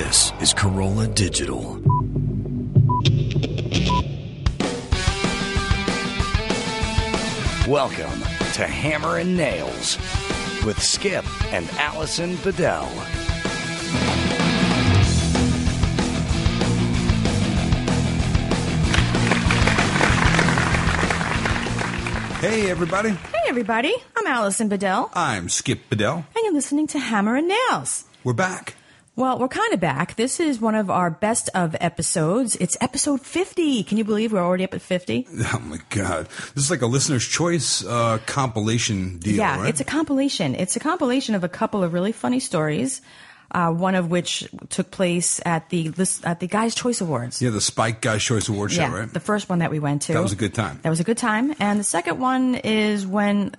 This is Corolla Digital. Welcome to Hammer and Nails with Skip and Alison Bedell. Hey, everybody. Hey, everybody. I'm Alison Bedell. I'm Skip Bedell. And you're listening to Hammer and Nails. We're back. Well, we're kind of back. This is one of our best of episodes. It's episode 50. Can you believe we're already up at 50? Oh, my God. This is like a listener's choice compilation deal, yeah, right? It's a compilation. It's a compilation of a couple of really funny stories, one of which took place at the Guys' Choice Awards. Yeah, the Spike Guys' Choice Award show, right? The first one that we went to. That was a good time. That was a good time. And the second one is when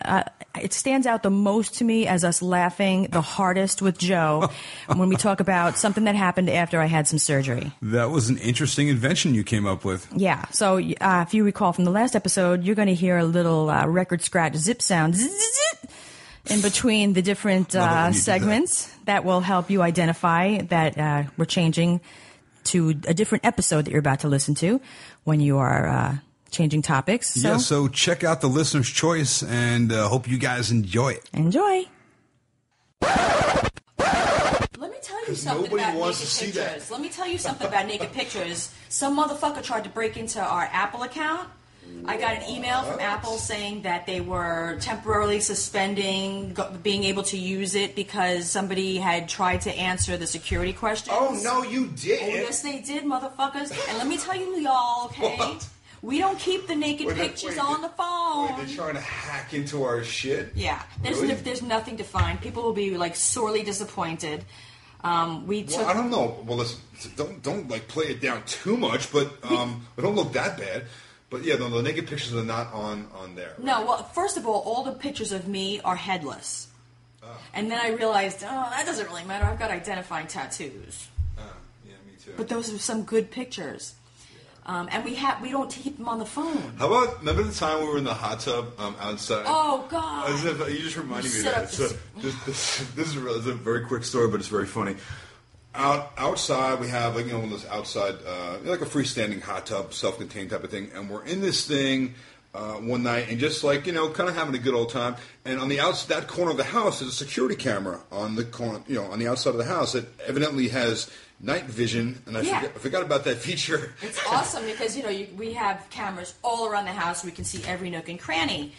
it stands out the most to me as us laughing the hardest with Joe when we talk about something that happened after I had some surgery. That was an interesting invention you came up with. Yeah. So if you recall from the last episode, you're going to hear a little record scratch zip sound in between the different segments that will help you identify that we're changing to a different episode that you're about to listen to when you are changing topics. So check out the listener's choice and hope you guys enjoy it. Enjoy. Let me tell you something nobody about wants naked to see pictures. that. Let me tell you something about naked pictures. Some motherfucker tried to break into our Apple account. I got an email from Apple saying that they were temporarily suspending being able to use it because somebody had tried to answer the security questions. Oh, no, you did. Oh, yes, they did, motherfuckers. And let me tell you, y'all, okay? What? We don't keep the naked pictures on the phone. Wait, they're trying to hack into our shit? Yeah, there's nothing to find. People will be like sorely disappointed. Well, I don't know. Well, listen, don't like play it down too much, but it don't look that bad. But yeah, the naked pictures are not on there. Right? No, well, first of all the pictures of me are headless. And then I realized, that doesn't really matter. I've got identifying tattoos. Yeah, me too. But those are some good pictures. And we don't keep them on the phone. How about, remember the time we were in the hot tub outside? Oh, God. You just reminded me of that. So, this is a very quick story, but it's very funny. Outside, we have one of those outside, like a freestanding hot tub, self-contained type of thing, and we're in this thing one night, and just like kind of having a good old time. And on the that corner of the house is a security camera on the corner, on the outside of the house that evidently has night vision, and I forgot about that feature. It's awesome because we have cameras all around the house. We can see every nook and cranny.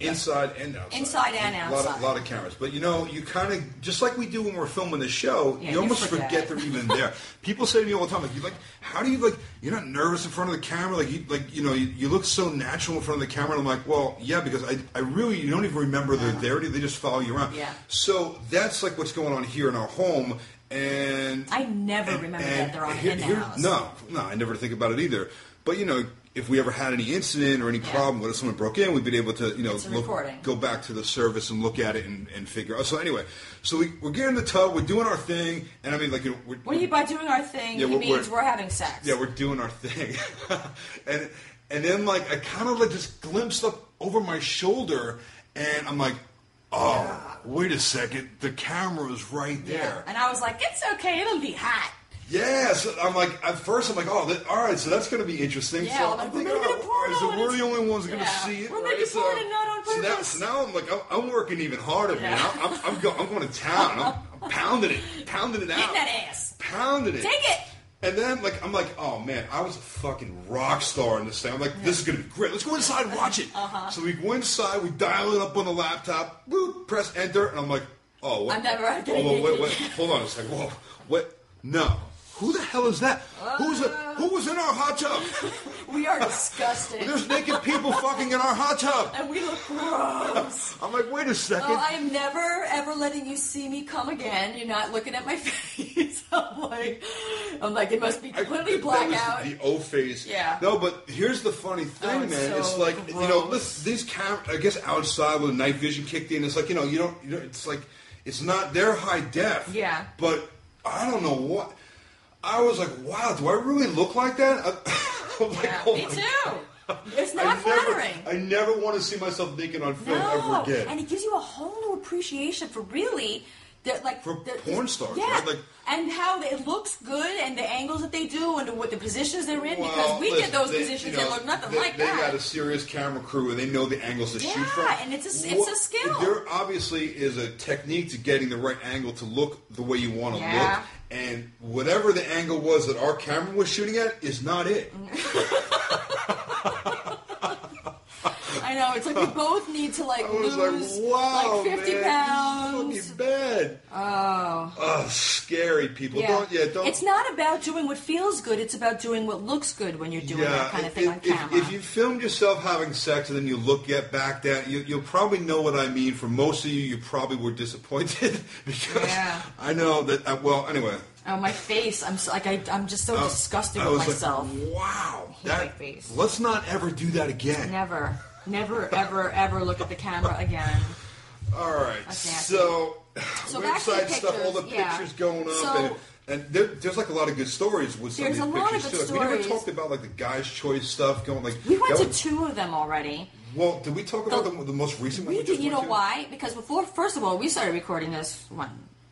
Inside and outside. Inside and outside. A lot of cameras. But, you kind of, just like we do when we're filming the show, you almost forget they're even there. People say to me all the time, how do you, you're not nervous in front of the camera? You look so natural in front of the camera. And I'm like, well, yeah, because I really, you don't even remember they're there. They just follow you around. Yeah. So that's like what's going on here in our home. And I never remember that they're on in the house. No, I never think about it either. But, if we ever had any incident or any problem where someone broke in, we'd be able to, go back to the service and look at it and figure out. So anyway, we're getting in the tub, we're doing our thing, and I mean, what do you by doing our thing? Yeah, means we're having sex. Yeah, we're doing our thing, and then I kind of just glimpsed up over my shoulder, and I'm like, oh, wait a second, the camera is right there, yeah. And I was like, it's okay, it'll be hot. Yeah, so I'm like, at first I'm like, all right, so that's going to be interesting. Yeah, so I'm thinking, we're the only ones going to see it. We're making porn and not on purpose. So now I'm like, I'm working even harder, man. I'm going to town. I'm pounding it out. Hitting that ass. Pounding it. Take it. And then I'm like, oh man, I was a fucking rock star in this thing. I'm like, this is going to be great. Let's go inside and watch it. So we go inside, we dial it up on the laptop, boop, press enter, and I'm like, oh, what? I'm never going to wait, hold on a second. Whoa, what? No. Who the hell is that? Who was in our hot tub? We are disgusting. There's naked people fucking in our hot tub. And we look gross. I'm like, wait a second. I am never, ever letting you see me come again. You're not looking at my face. I'm like, it must be completely blackout. The O face. Yeah. No, but here's the funny thing, man. So it's like, gross. these cameras, I guess outside with night vision kicked in, it's like, it's like, it's not, they're high def. Yeah. But I don't know what. I was like, wow, do I really look like that? Me too. It's not flattering. I never want to see myself naked on film ever again. And it gives you a whole new appreciation for really for porn stars, yeah. right? Like, and how it looks good, and the angles that they do, and what the positions they're in. Because we get those positions that look nothing like that. They got a serious camera crew, and they know the angles to shoot from. Yeah, and it's a skill. There obviously is a technique to getting the right angle to look the way you want to look, and whatever the angle was that our camera was shooting at is not it. I know, it's like we both need to lose wow, 50 man, pounds. This is fucking bad. Oh, scary people. Yeah. Don't. It's not about doing what feels good, it's about doing what looks good when you're doing that kind of thing on camera. If you filmed yourself having sex and then you look back down, you'll probably know what I mean. For most of you probably were disappointed because I know that. Well, anyway. Oh, my face! I'm just so disgusted with myself. Like, wow, my face. Let's not ever do that again. Never, ever, ever look at the camera again. All right, so website stuff, all the pictures going up, and there's like a lot of good stories with some of these pictures too. Stories. We never talked about like the guys' choice stuff going like. We went to 2 of them already. Well, did we talk about the most recent one? You know why? Because first of all, we started recording this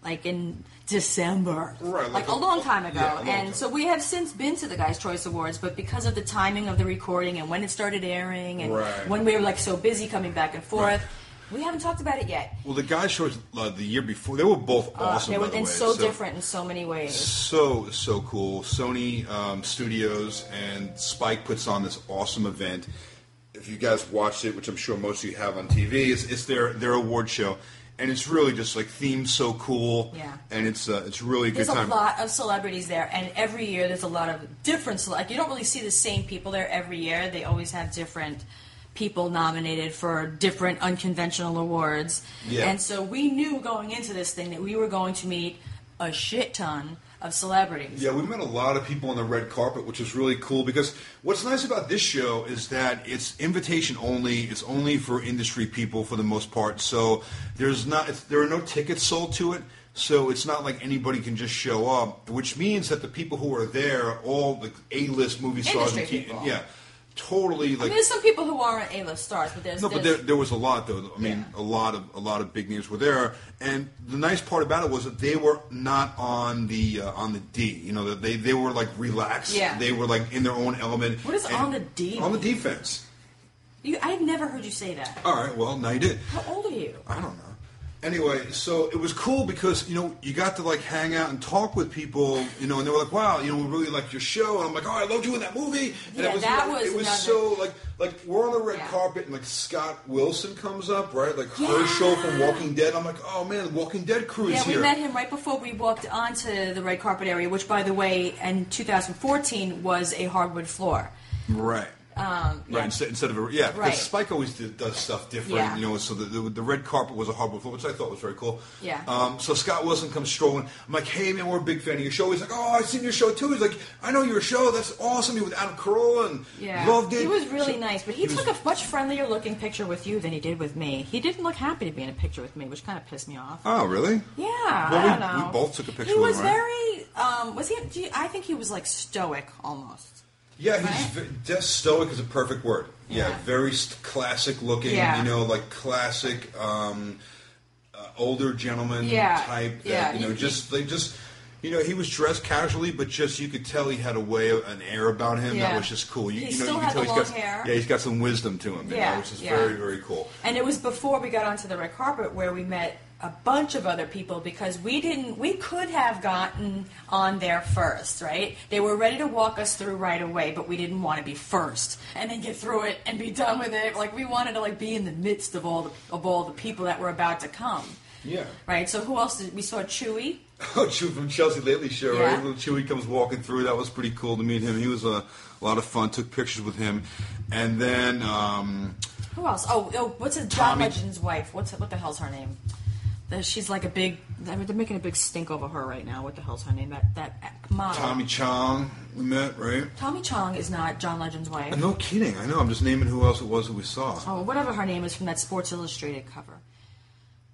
like in December, right? Like a long time ago, so we have since been to the Guys' Choice Awards, but because of the timing of the recording and when it started airing, and when we were like so busy coming back and forth, we haven't talked about it yet. Well, the Guys' Choice the year before, they were both awesome. They were so different in so many ways. So cool. Sony Studios and Spike puts on this awesome event. If you guys watched it, which I'm sure most of you have on TV, it's their award show. And it's really just like themed so cool, and it's really a good time. There's a lot of celebrities there, and every year there's a lot of different. Like you don't really see the same people there every year. They always have different people nominated for different unconventional awards. Yeah. And so we knew going into this thing that we were going to meet a shit ton of celebrities. Yeah, we met a lot of people on the red carpet, which was really cool because what's nice about this show is that it's invitation only. It's only for industry people for the most part. So there are no tickets sold to it. So it's not like anybody can just show up, which means that the people who are there are all the A-list movie stars. Industry people. Yeah. Totally, like there's some people who aren't A-list stars, but there was a lot though. I mean, a lot of big names were there, and the nice part about it was that they were not on the D. You know, that they were like relaxed. Yeah. They were like in their own element. What is on the D? On the defense. I've never heard you say that. All right, well now you did. How old are you? I don't know. Anyway, so it was cool because, you got to, like, hang out and talk with people, and they were like, wow, we really liked your show. And I'm like, oh, I loved you in that movie. And it was so, like, we're on the red carpet, and, like, Scott Wilson comes up, right? Like, Herschel from Walking Dead. I'm like, oh, man, the Walking Dead crew is here. Yeah, we met him right before we walked onto the red carpet area, which, by the way, in 2014 was a hardwood floor. Right. Right, instead of because Spike always does stuff different, so the red carpet was a hardwood floor, which I thought was very cool. Yeah. So Scott Wilson comes strolling. I'm like, hey man, we're a big fan of your show. He's like, oh, I've seen your show too. He's like, I know your show. That's awesome. You with Adam Carolla and loved it. He was really nice, but he took a much friendlier looking picture with you than he did with me. He didn't look happy to be in a picture with me, which kind of pissed me off. Oh, really? Yeah. Well, I don't know. We both took a picture with him. He was very. Was he? I think he was like stoic almost. Yeah, just stoic is a perfect word. Yeah, very classic looking, like classic older gentleman type. That, he was dressed casually, but just you could tell he had an air about him that was just cool. He still had the long hair. Yeah, he's got some wisdom to him, which is very, very cool. And it was before we got onto the red carpet where we met a bunch of other people because we could have gotten on there first, right? They were ready to walk us through right away, but we didn't want to be first and then get through it and be done with it. Like we wanted to be in the midst of all the people that were about to come. Yeah. Right. So who else we saw? Chewy. Oh, Chewy from Chelsea Lately Show, right? Little Chewy comes walking through. That was pretty cool to meet him. He was a lot of fun. Took pictures with him, and then who else? Oh, what's John Legend's wife? What the hell's her name? She's like a big. I mean, they're making a big stink over her right now. What the hell's her name? That model. Tommy Chong, we met, right? Tommy Chong is not John Legend's wife. No kidding. I know. I'm just naming who else it was that we saw. Oh, whatever her name is from that Sports Illustrated cover.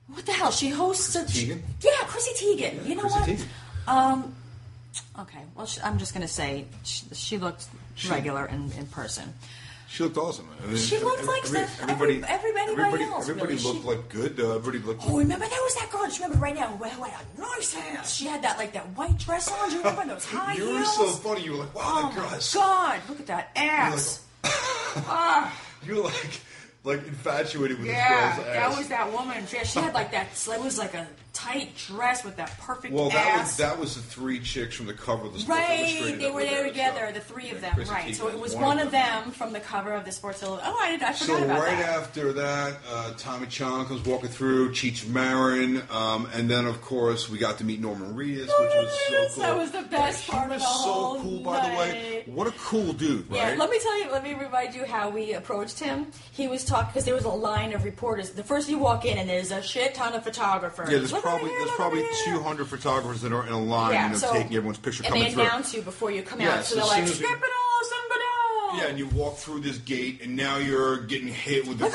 What the hell? She hosts Teigen? Yeah, Chrissy Teigen. You know Chrissy what? Teigen. Okay. Well, I'm just going to say she looked regular in person. She looked awesome. I mean, She looked like everybody else. Everybody really. looked like good. Everybody looked. Oh, remember that was that girl? Just remember right now who had a nice ass. She had that white dress on. Do you remember those high heels? You were so funny. You were like, wow, that girl has. God, look at that ass. You were like infatuated with this girl's ass. That was that woman. She had like that. It was like a tight dress with that perfect ass. Well, that was the 3 chicks from the cover of the Sports Illustrated. Right, they were there together, the 3 of them. Right, so it was one of them from the cover of the Sports Illustrated. Oh, I forgot about that. So right after that, Tommy Chong comes walking through, Cheech Marin, and then of course we got to meet Norman Reedus, which was so cool. That was the best part of the whole night. He was so cool, by the way. What a cool dude, right? Yeah, let me remind you how we approached him. He was talking because there was a line of reporters. The first you walk in and there's a shit ton of photographers. Yeah, there's probably 200 photographers that are in a line, taking everyone's picture coming through. And they announce you before you come out, so they're like, skip it all, somebody. Yeah, and you walk through this gate, and now you're getting hit with a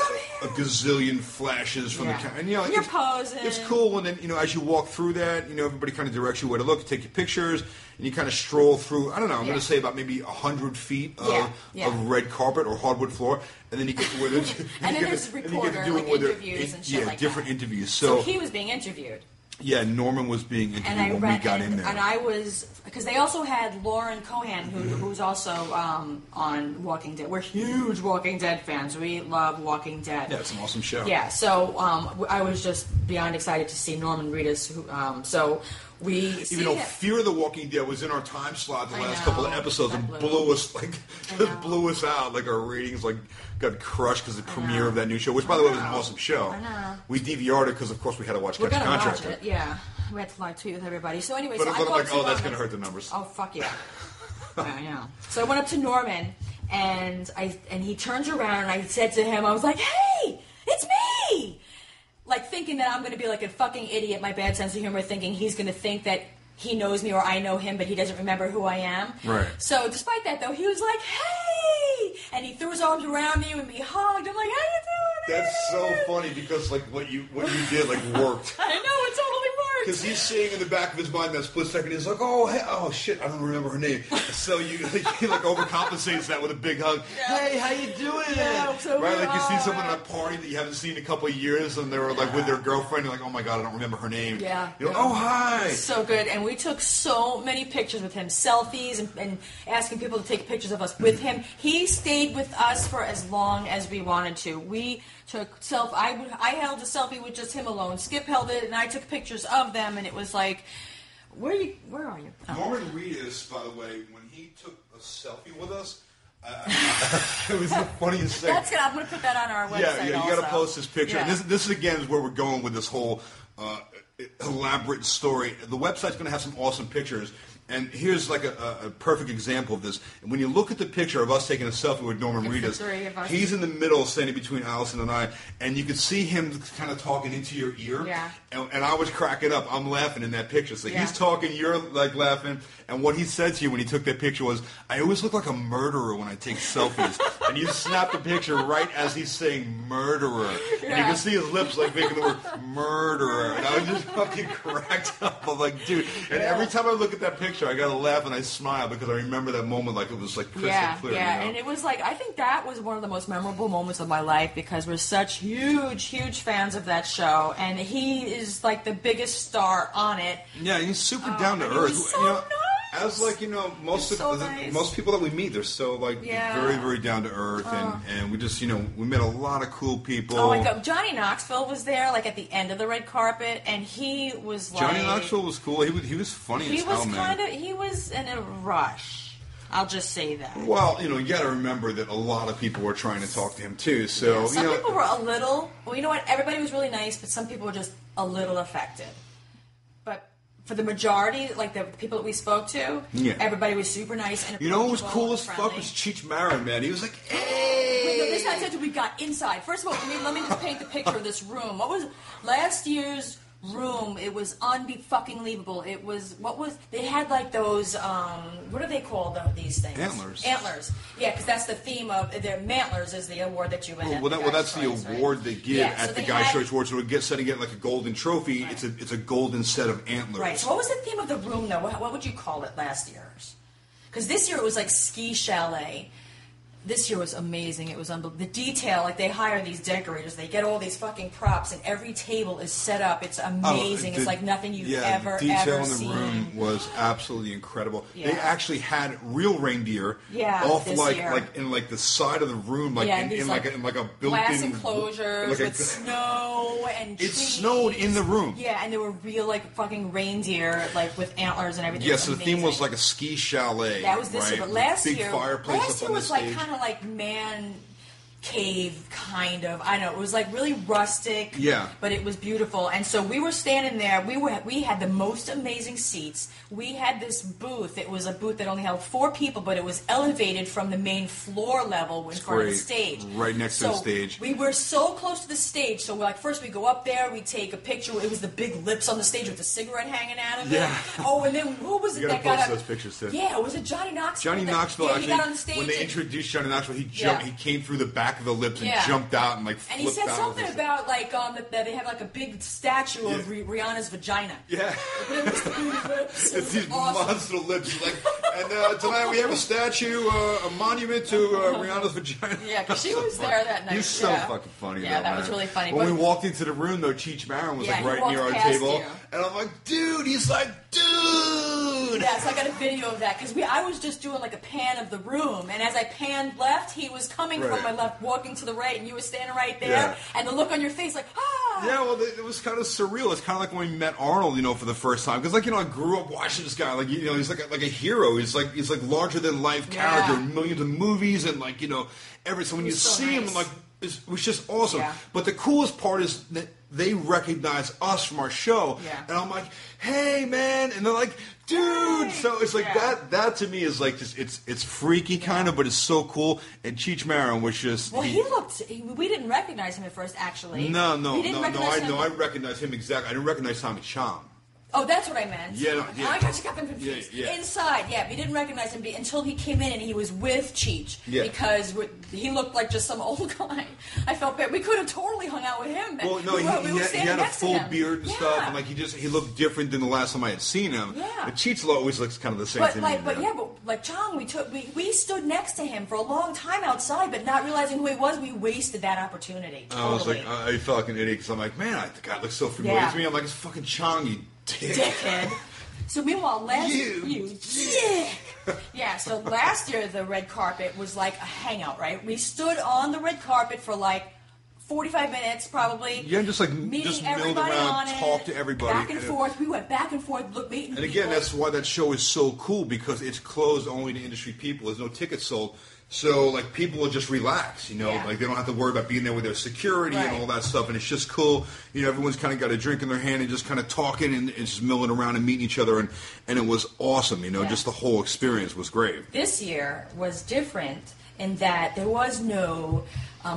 gazillion flashes from the camera. And you're posing. It's cool, and then as you walk through that, everybody kind of directs you where to look, take your pictures, and you kind of stroll through. I don't know. I'm going to say about maybe 100 feet of red carpet or hardwood floor, and then you get to where and then there's a reporter, interviews and shit like different interviews. So he was being interviewed. Yeah, Norman was being interviewed when we got in there. And I was, because they also had Lauren Cohan, who's also on Walking Dead. We're huge Walking Dead fans. We love Walking Dead. Yeah, it's an awesome show. Yeah, so I was just beyond excited to see Norman Reedus. Even though Fear the Walking Dead was in our time slot the last couple of episodes and blew us out. Like our ratings got crushed because of the premiere of that new show, which by the way was an awesome show. I know. We DVR'd it because of course we had to watch Catch a Contractor. Watch it, yeah. We had to live tweet with everybody. So anyway, but I'm like, that's going to hurt the numbers. Oh fuck yeah. I know. So I went up to Norman and he turns around and I said to him, I was like, hey, it's me. Like thinking that I'm going to be like a fucking idiot, my bad sense of humor, thinking he's going to think that he knows me or I know him, but he doesn't remember who I am. Right. So despite that, though, he was like, hey! And he threw his arms around me and we hugged. I'm like, how you doing? That's so funny because what you did worked. I know, it totally worked. Because he's seeing in the back of his mind that split second, he's like, oh shit, I don't remember her name. So he overcompensates that with a big hug. Yeah. Hey, how you doing? Yeah, so right, like you see someone at a party that you haven't seen in a couple of years, and they were with their girlfriend. You're like, oh my god, I don't remember her name. Yeah. You're like, oh hi. So good, and we took so many pictures with him, selfies, and asking people to take pictures of us with him. He stayed with us for as long as we wanted to. We took I held a selfie with just him alone. Skip held it, and I took pictures of them, and it was like, where are you? Oh. Norman Reedus, by the way, when he took a selfie with us, it was the funniest thing. I'm going to put that on our website. Yeah, you got to post this picture. Yeah. And this again is where we're going with this whole elaborate story. The website's going to have some awesome pictures. And here's a perfect example of this. And when you look at the picture of us taking a selfie with Norman Reedus, he's in the middle, standing between Alison and I, and you can see him kind of talking into your ear. Yeah. And I was cracking up. I'm laughing in that picture. So he's talking, you're laughing. And what he said to you when he took that picture was, I always look like a murderer when I take selfies. And you snap the picture right as he's saying murderer. Yeah. And you can see his lips making the word murderer. And I was just fucking cracked up. I'm like, dude. And every time I look at that picture, I gotta laugh and I smile because I remember that moment like it was crystal clear. Yeah, and it was I think that was one of the most memorable moments of my life because we're such huge fans of that show, and he is the biggest star on it. Yeah, he's super down to earth. So nice. As most people that we meet, they're so very, very down to earth, and we just we met a lot of cool people. Oh my god, Johnny Knoxville was there at the end of the red carpet, and he was Johnny Knoxville was cool. He was funny as hell, man. He was in a rush. I'll just say that. Well, you got to remember that a lot of people were trying to talk to him too. So some people were a little. Well, you know what? Everybody was really nice, but some people were just a little affected. But for the majority, the people that we spoke to, everybody was super nice and what was cool as fuck was Cheech Marin, man. He was like, hey! This had said we got inside. First of all, let me just paint the picture of this room. What was last year's room? It was unfucking-leavable. They had those, what are they called, these things? Antlers. Yeah, because that's the theme of, their Mantlers is the award that you win. Well, that's the award they give at the Guys' Choice Awards. So instead of getting a golden trophy, it's a golden set of antlers. Right. So what was the theme of the room, though? What would you call it last year's? Because this year it was ski chalet. This year was amazing. It was unbelievable. The detail, like they hire these decorators, they get all these fucking props, and every table is set up. It's amazing. It's like nothing you've ever seen. The detail in the room was absolutely incredible. Yeah. They actually had real reindeer off in the side of the room, like in like a built-in glass enclosures with snow and trees. It snowed in the room. Yeah, and there were real like fucking reindeer, like with antlers and everything. Yeah, so the theme was like a ski chalet. That was this year, but last big year fireplace up on the was stage. like kind of like man cave kind of. I know it was like really rustic. Yeah. But it was beautiful. And so we were standing there. We had the most amazing seats. We had this booth. It was a booth that only held 4 people, but it was elevated from the main floor level in front of the stage. Right next to the stage. We were so close to the stage. So we're like, first we go up there, we take a picture. It was the big lips on the stage with the cigarette hanging out of it. Yeah. Oh, and then who was it that got post up? those pictures too. Yeah, was it Johnny Knoxville? Johnny Knoxville he got on the stage when they introduced Johnny Knoxville, he jumped. He came through the back of the lips and jumped out and like flipped out. And he said something about like that they have like a big statue of Rihanna's vagina. Yeah. It's these awesome. monster lips. Like, and tonight we have a statue, a monument to Rihanna's vagina. Yeah, because she was there that night. He's so fucking funny. Yeah, though, that was really funny. When we walked into the room, though, Cheech Marin was like right near our table, and I'm like, dude. He's like, dude. Yeah, so I got a video of that because I was just doing like a pan of the room, and as I panned left, he was coming from my left, walking to the right, and you were standing right there, and the look on your face, like, ah. Yeah, well, it was kind of surreal. It's kind of like when we met Arnold, for the first time, because I grew up watching this guy, he's like a hero. He's like larger than life character in millions of movies, and so when you see him, it was just awesome. Yeah. But the coolest part is that they recognize us from our show, and I'm like, hey man, and they're like, dude. Hey. So it's like that to me is like just it's freaky kind of, but it's so cool. And Cheech Marin was just we didn't recognize him at first, actually. No, I recognized him exactly. I didn't recognize Tommy Chong. Oh, that's what I meant. Yeah. I got them confused. Yeah. Inside, we didn't recognize him until he came in and he was with Cheech. Yeah. Because he looked like just some old guy. I felt bad. We could have totally hung out with him. Well, no, he had a full beard and stuff, and he looked different than the last time I had seen him. Yeah. But Cheech always looks kind of the same to me. But Chong, we stood next to him for a long time outside, but not realizing who he was, we wasted that opportunity. Totally. I was like, I felt like an idiot because I'm like, man, the guy looks so familiar to me. I'm like, it's fucking Chong, you dickhead. So meanwhile, so last year the red carpet was like a hangout, right? We stood on the red carpet for like 45 minutes probably. Yeah, just milled around, talk to everybody. Back and forth. We went back and forth, meeting And again, that's why that show is so cool, because it's closed only to industry people. There's no tickets sold. So, people will just relax, they don't have to worry about being there with their security and all that stuff, and it's just cool. Everyone's kind of got a drink in their hand and just kind of talking and just milling around and meeting each other, and it was awesome, just the whole experience was great. This year was different in that there was no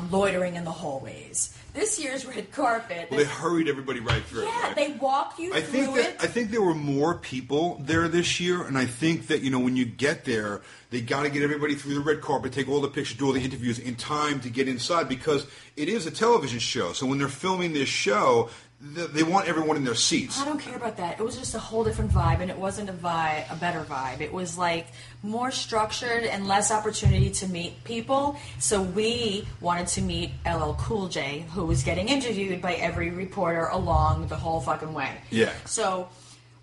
loitering in the hallways. This year's red carpet... Well, they hurried everybody right through. Yeah, right? they walked you through it. I think there were more people there this year, and I think that, when you get there, they got to get everybody through the red carpet, take all the pictures, do all the interviews in time to get inside, because it is a television show. So when they're filming this show, they want everyone in their seats. I don't care about that. It was just a whole different vibe, and it wasn't a better vibe. It was more structured and less opportunity to meet people. So we wanted to meet LL Cool J, who was getting interviewed by every reporter along the whole fucking way. Yeah. So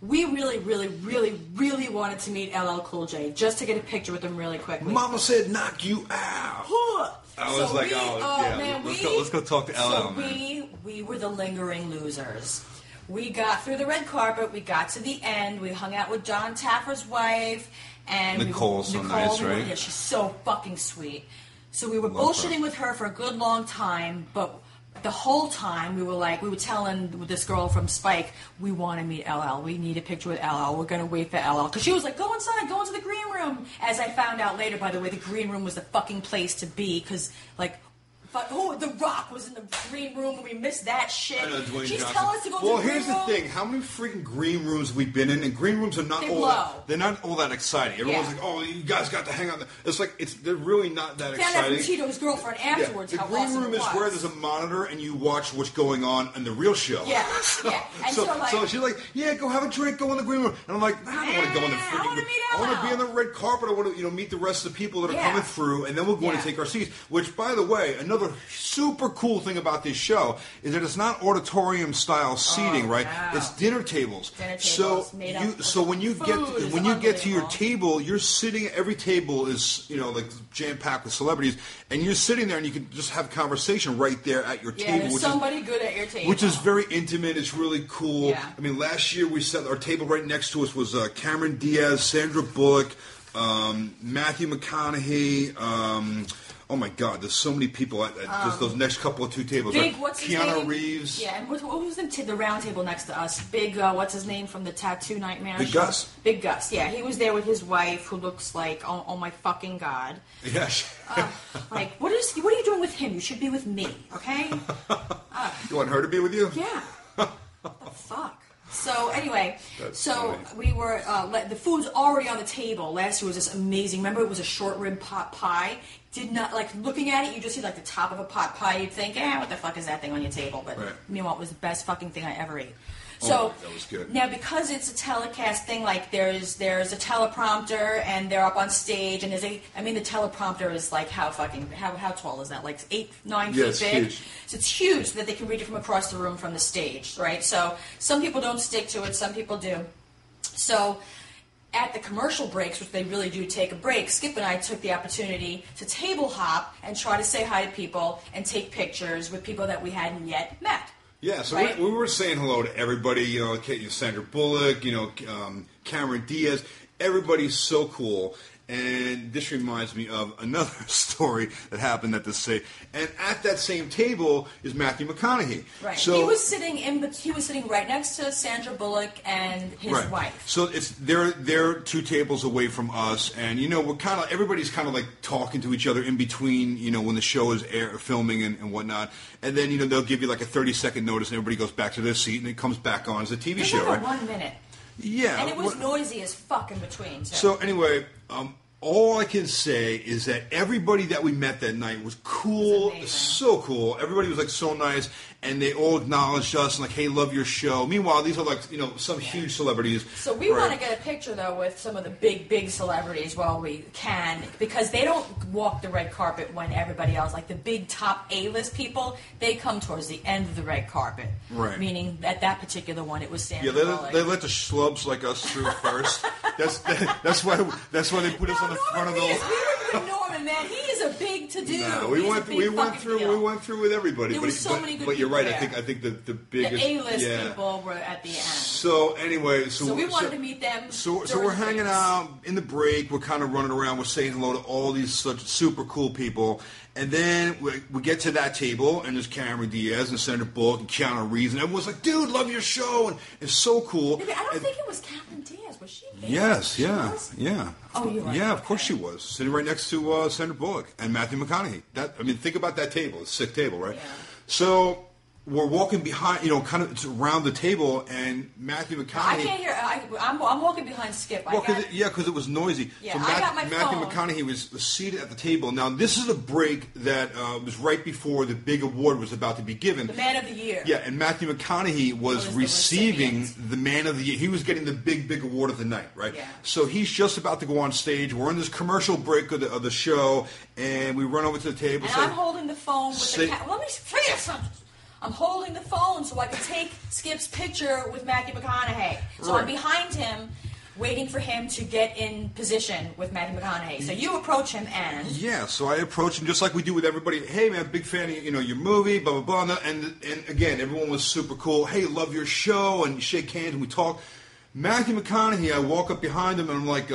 we really, really, really, really wanted to meet LL Cool J just to get a picture with him really quickly. Mama said, "Knock you out." Let's go talk to LL. So we were the lingering losers. We got through the red carpet. We got to the end. We hung out with John Taffer's wife. And Nicole's so nice, right? Yeah, she's so fucking sweet. So we were bullshitting with her for a good long time, but the whole time we were telling this girl from Spike, we want to meet LL. We need a picture with LL. We're going to wait for LL. Because she was like, go inside, go into the green room. As I found out later, by the way, the green room was the fucking place to be, because, The Rock was in the green room and we missed that shit. I know, Dwayne She's Johnson. telling us to go to the green room. Well, here's the thing. How many freaking green rooms have we been in? And green rooms are not they're not all that exciting. Everyone's like, oh, you guys got to hang out. It's like, they're really not that exciting. Found out from Tito's girlfriend afterwards how awesome it was. The green room is where there's a monitor and you watch what's going on in the real show. Yeah, yeah. And so she's like, yeah, go have a drink, go in the green room. And I'm like, I don't want to go in the freaking room. I want to be on the red carpet. I want to meet the rest of the people that are coming through, and then we're going to take our seats. Which, by the way, another super cool thing about this show is that it's not auditorium-style seating, right? No. It's dinner tables. So when you get to your table, you're sitting. Every table is like jam-packed with celebrities, and you're sitting there, and you can just have conversation right there at your table. There's somebody good at your table, which is very intimate. It's really cool. Yeah. I mean, last year we set our table right next to us was Cameron Diaz, Sandra Bullock, Matthew McConaughey. Oh my God! There's so many people at just those next couple of two tables. Big, what's his name? Keanu Reeves. Yeah, and what was the round table next to us? Big, what's his name from the Tattoo Nightmare? Big Gus. Big Gus. Yeah, he was there with his wife, who looks like oh my fucking God. Yeah. Like what are you doing with him? You should be with me, okay? You want her to be with you? Yeah. What the fuck? So anyway, funny. We were the food's already on the table. Last year was this amazing. Remember, it was a short rib pot pie. Did not looking at it. You just see the top of a pot pie. You'd think, what the fuck is that thing on your table? But meanwhile, it was the best fucking thing I ever ate. So that was good. Now, because it's a telecast thing, there's a teleprompter and they're up on stage, and the teleprompter is how tall is that? 8-9 feet big. Huge. So it's huge so that they can read it from across the room from the stage, right? So some people don't stick to it, some people do. So at the commercial breaks, which they really do take a break, Skip and I took the opportunity to table hop and try to say hi to people and take pictures with people that we hadn't yet met. Yeah, so we were saying hello to everybody, Sandra Bullock, Cameron Diaz. Everybody's so cool. And this reminds me of another story that happened at the same. And at that same table is Matthew McConaughey. Right. So he was sitting right next to Sandra Bullock and his wife. So they're two tables away from us, and we're everybody's talking to each other in between. When the show is filming and whatnot, and then they'll give you a 30-second notice, and everybody goes back to their seat, and it comes back on as a TV show, right? 1 minute. Yeah. And it was noisy as fuck in between, too. So anyway, all I can say is that everybody that we met that night was cool, so cool. Everybody was so nice, and they all acknowledged us and hey, love your show. Meanwhile, these are some huge celebrities. So we want to get a picture though with some of the big celebrities while we can, because they don't walk the red carpet when everybody else, the big top A-list people, they come towards the end of the red carpet. Right. Meaning at that particular one, it was Sandra Bullock. They let the schlubs like us through first. That's why they put us on the front of those. We were with Norman, man. He is a big to-do. No, we went through with everybody. There were so many good but you're right. there. I think the biggest A-list people were at the end. So anyway, so we wanted to meet them. So we're hanging out in the break. We're kind of running around. We're saying hello to all these such super cool people. And then we get to that table, and there's Cameron Diaz and Sandra Bullock and Keanu Reeves, and everyone's like, dude, love your show, and it's so cool. Maybe, I don't think it was Cameron Diaz. Was she? Yes, she yeah, was? yeah. Oh, you're right. Yeah, of course she was. Sitting right next to Sandra Bullock and Matthew McConaughey. Think about that table. It's a sick table, right? Yeah. So we're walking behind, it's around the table, and Matthew McConaughey. I can't hear. I'm walking behind Skip. Because it was noisy. Yeah, so I got my Matthew phone. McConaughey was seated at the table. Now, this is a break that was right before the big award was about to be given. The Man of the Year. Yeah, and Matthew McConaughey was receiving the Man of the Year. He was getting the big award of the night, right? Yeah. So he's just about to go on stage. We're in this commercial break of the show, and we run over to the table. And I'm holding the phone with the cat. Let me finish something. I'm holding the phone so I can take Skip's picture with Matthew McConaughey. So I'm behind him, waiting for him to get in position with Matthew McConaughey. So you approach him and... Yeah, so I approach him just like we do with everybody. Hey, man, big fan of your movie, blah, blah, blah. And again, everyone was super cool. Hey, love your show, and shake hands, and we talk. Matthew McConaughey, I walk up behind him, and I'm like,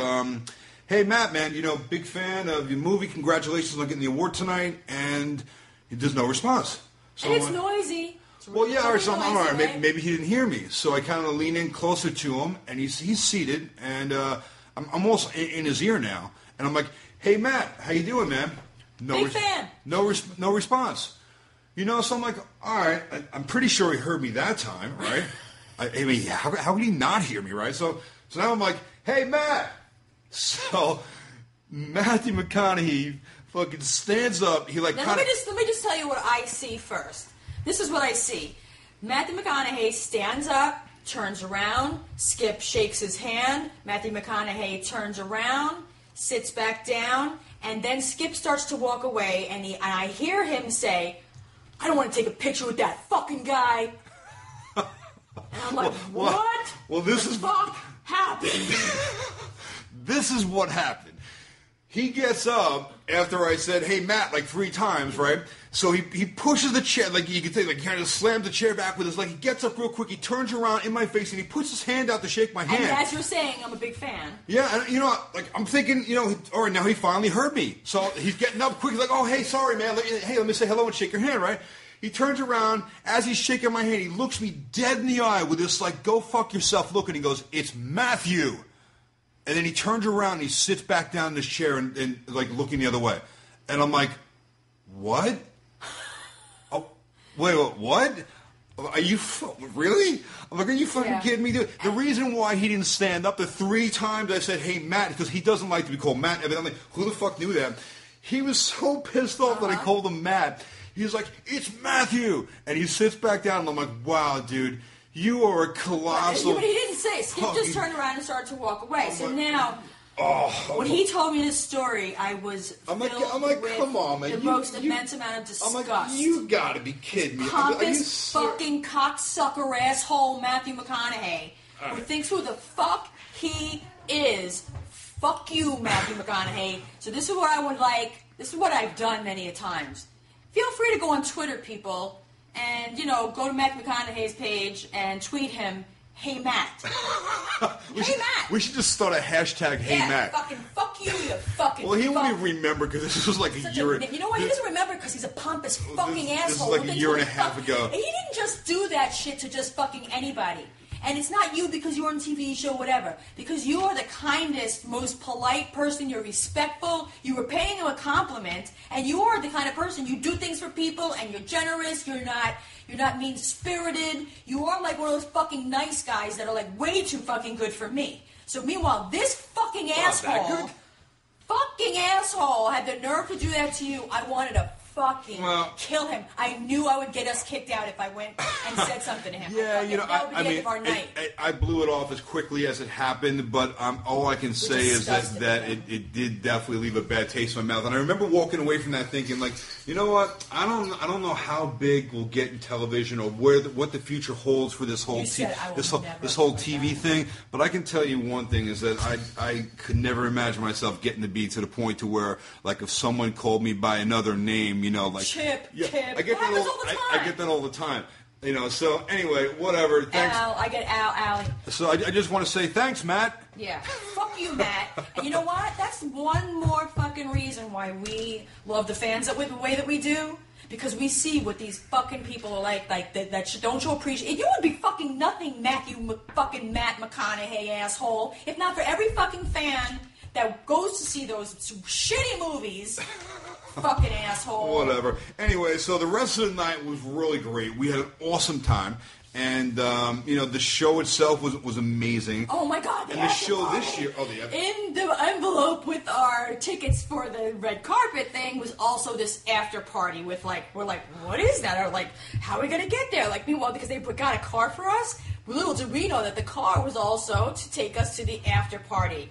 hey, Matt, man, big fan of your movie. Congratulations on getting the award tonight. And there's no response. So and it's noisy. Well, yeah, or something. Noisy, all right, maybe he didn't hear me. So I kind of lean in closer to him, and he's seated, and I'm almost in his ear now. And I'm like, hey, Matt, how you doing, man? Big fan. No response. You know, so I'm like, all right, I'm pretty sure he heard me that time, right? I mean, how could he not hear me, right? So now I'm like, hey, Matt. So Matthew McConaughey fucking stands up. He like now let me just tell you what I see first. This is what I see. Matthew McConaughey stands up, turns around. Skip shakes his hand. Matthew McConaughey turns around, sits back down, and then Skip starts to walk away. And I hear him say, "I don't want to take a picture with that fucking guy." And I'm like, what? Well, this is fuck happened. This is what happened. He gets up after I said, "Hey, Matt," like 3 times, right? So he pushes the chair, like you can say, like he kind of slams the chair back with his leg. He gets up real quick. He turns around in my face and he puts his hand out to shake my hand. And as you're saying, I'm a big fan. Yeah, and you know, like I'm thinking, you know, all right, now he finally heard me. So he's getting up quick, like, "Oh, hey, sorry, man. Hey, let me say hello and shake your hand, right?" He turns around as he's shaking my hand. He looks me dead in the eye with this like "go fuck yourself" look, and he goes, "It's Matthew." And then he turns around and he sits back down in his chair and like looking the other way. And I'm like, what? Oh, wait, what? Are you really? I'm like, are you fucking kidding me, dude? The reason why he didn't stand up the 3 times I said, "Hey, Matt," because he doesn't like to be called Matt. Evidently, who the fuck knew that? He was so pissed off that I called him Matt. He's like, "It's Matthew," and he sits back down, and I'm like, wow, dude. You are a colossal... But he didn't say. Skip just turned around and started to walk away. So now, when he told me this story, I was filled with come on, man. the most immense amount of disgust. I'm like, you gotta be kidding me. Pompous fucking cocksucker asshole Matthew McConaughey, who thinks who the fuck he is. Fuck you, Matthew McConaughey. So this is what I would like. This is what I've done many a times. Feel free to go on Twitter, people, and, you know, go to Matthew McConaughey's page and tweet him, "Hey, Matt." Matt. We should just start a hashtag, "Hey, Matt." Fucking fuck you fucking Well, he won't fuck. even remember because this was like a year... You know what? He doesn't remember because he's a pompous fucking asshole. This is like a year and a half ago. And he didn't just do that shit to just fucking anybody. And it's not you because you're on a TV show, whatever. Because you are the kindest, most polite person. You're respectful. You were paying him a compliment. And you are the kind of person, you do things for people and you're generous. You're not mean-spirited. You are like one of those fucking nice guys that are like way too fucking good for me. So meanwhile, this fucking asshole had the nerve to do that to you. I wanted to fucking kill him. I knew I would get us kicked out if I went and said something to him. Yeah, you know, that would be the end of our night. I blew it off as quickly as it happened, but all I can say is that it did definitely leave a bad taste in my mouth. And I remember walking away from that thinking, like, you know what? I don't know how big we'll get in television or what the future holds for this whole TV thing. But I can tell you one thing is that I could never imagine myself getting to be to the point to where, like, if someone called me by another name, you know, like Chip. I get that all the time. You know, so anyway, whatever. Thanks. Al, I get Allie. So I just want to say thanks, Matt. Yeah. Fuck you, Matt. And you know what? That's one more fucking reason why we love the fans the way that we do. Because we see what these fucking people are like that don't you appreciate. You would be fucking nothing, fucking Matt McConaughey asshole, if not for every fucking fan that goes to see those shitty movies. Fucking asshole. Whatever. Anyway, so the rest of the night was really great. We had an awesome time. And, you know, the show itself was amazing. Oh, my God. And the show this year... In the envelope with our tickets for the red carpet thing was also this after party with, like... We're like, what is that? Or, like, how are we going to get there? Like, meanwhile, because they got a car for us, little did we know that the car was also to take us to the after party.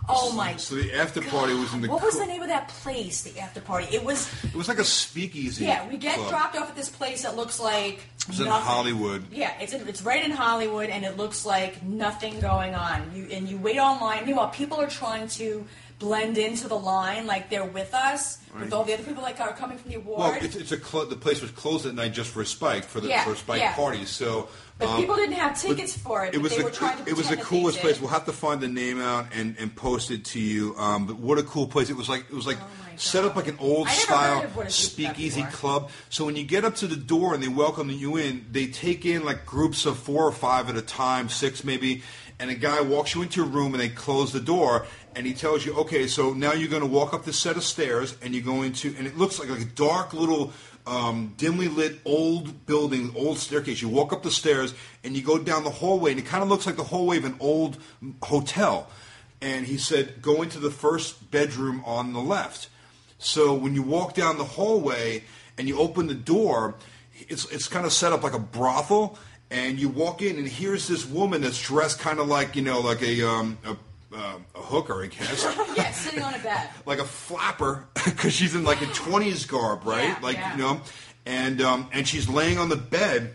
Oh my! So the after party was in the. What was the name of that place? The after party. It was like a speakeasy. Yeah, we get club. Dropped off at this place that looks like. It's in Hollywood. Yeah, it's right in Hollywood, and it looks like nothing going on. You wait online. Meanwhile, people are trying to blend into the line like they're with us, with all the other people like are coming from the award. Well, the place was closed at night just for Spike for Spike parties. So. But people didn't have tickets for it. It was the coolest place. We'll have to find the name out and post it to you. But what a cool place! It was like set up like an old style speakeasy club. So when you get up to the door and they welcome you in, they take in like groups of 4 or 5 at a time, 6 maybe. And a guy walks you into a room and they close the door. and he tells you, okay, so now you're going to walk up this set of stairs, and you're going to, and it looks like a dark little, dimly lit old building, old staircase. You walk up the stairs, and you go down the hallway, and it kind of looks like the hallway of an old hotel. And he said, go into the first bedroom on the left. So when you walk down the hallway and you open the door, it's kind of set up like a brothel, and you walk in, and here's this woman that's dressed kind of like, like a hooker, I guess. Yeah, sitting on a bed. Like a flapper, because she's in like a 20s garb, right? And she's laying on the bed.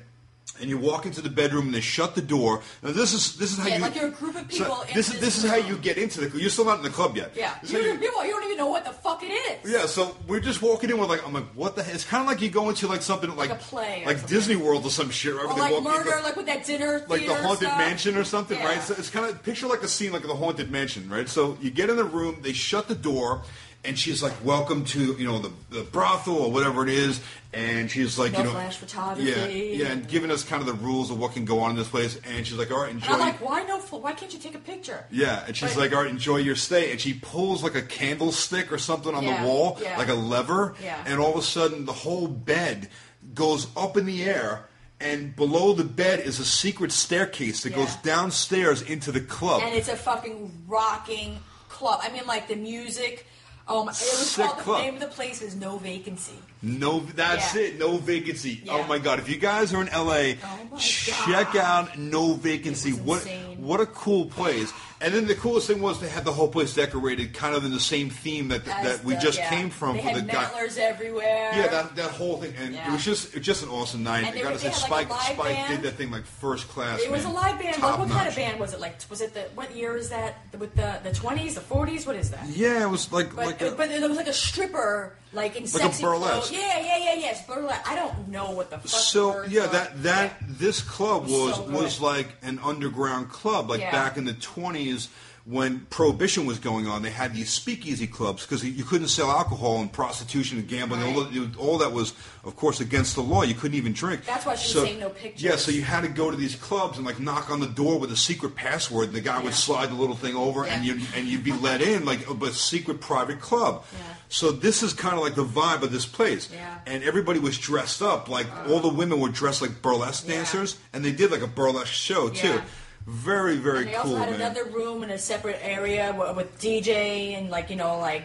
And you walk into the bedroom and they shut the door. Now this is how you like you're a group of people. So this is how you get into the. You're still not in the club yet. Yeah, you don't even know what the fuck it is. Yeah, so we're just walking in. I'm like, what the hell? It's kind of like you go into like something like a play, like Disney World or some shit. Right? Or like murder, like with that dinner, like the Haunted Mansion or something, yeah. right? So it's kind of picture like a scene like the Haunted Mansion, right? So you get in the room, they shut the door. And she's like, welcome to, the brothel or whatever it is. And she's like, flash photography. Yeah, and giving us kind of the rules of what can go on in this place. And she's like, all right, enjoy. And I'm like, why can't you take a picture? Yeah, and she's like, all right, enjoy your stay. And she pulls like a candlestick or something on the wall, like a lever. Yeah. And all of a sudden, the whole bed goes up in the air. And below the bed is a secret staircase that goes downstairs into the club. And it's a fucking rocking club. I mean, like the music. It was called, the name of the place is No Vacancy. That's it. No Vacancy. Yeah. Oh my God! If you guys are in LA, check out No Vacancy. What a cool place! And then the coolest thing was they had the whole place decorated kind of in the same theme that we just came from. They had mailers everywhere. Yeah, that whole thing, and it was just an awesome night. And they got us at Spike. Spike did that thing like first class. It was a live band. What kind of band was it? Like, was it what year is that? With the 20s, the 40s? What is that? Yeah, it was like. But it was like a stripper, like in sexy burlesque. clothes. Yeah. Burlesque. I don't know what the fuck. So this club was like an underground club, like back in the 20s. When Prohibition was going on, they had these speakeasy clubs because you couldn't sell alcohol and prostitution and gambling. Right. All that was, of course, against the law. You couldn't even drink. That's why she was saying no pictures. Yeah, so you had to go to these clubs and like knock on the door with a secret password, and the guy would slide the little thing over, and you'd be let in like a secret private club. Yeah. So this is kind of like the vibe of this place. Yeah. And everybody was dressed up like all the women were dressed like burlesque dancers, and they did like a burlesque show too. Very, very cool. They also had another room in a separate area with DJ and like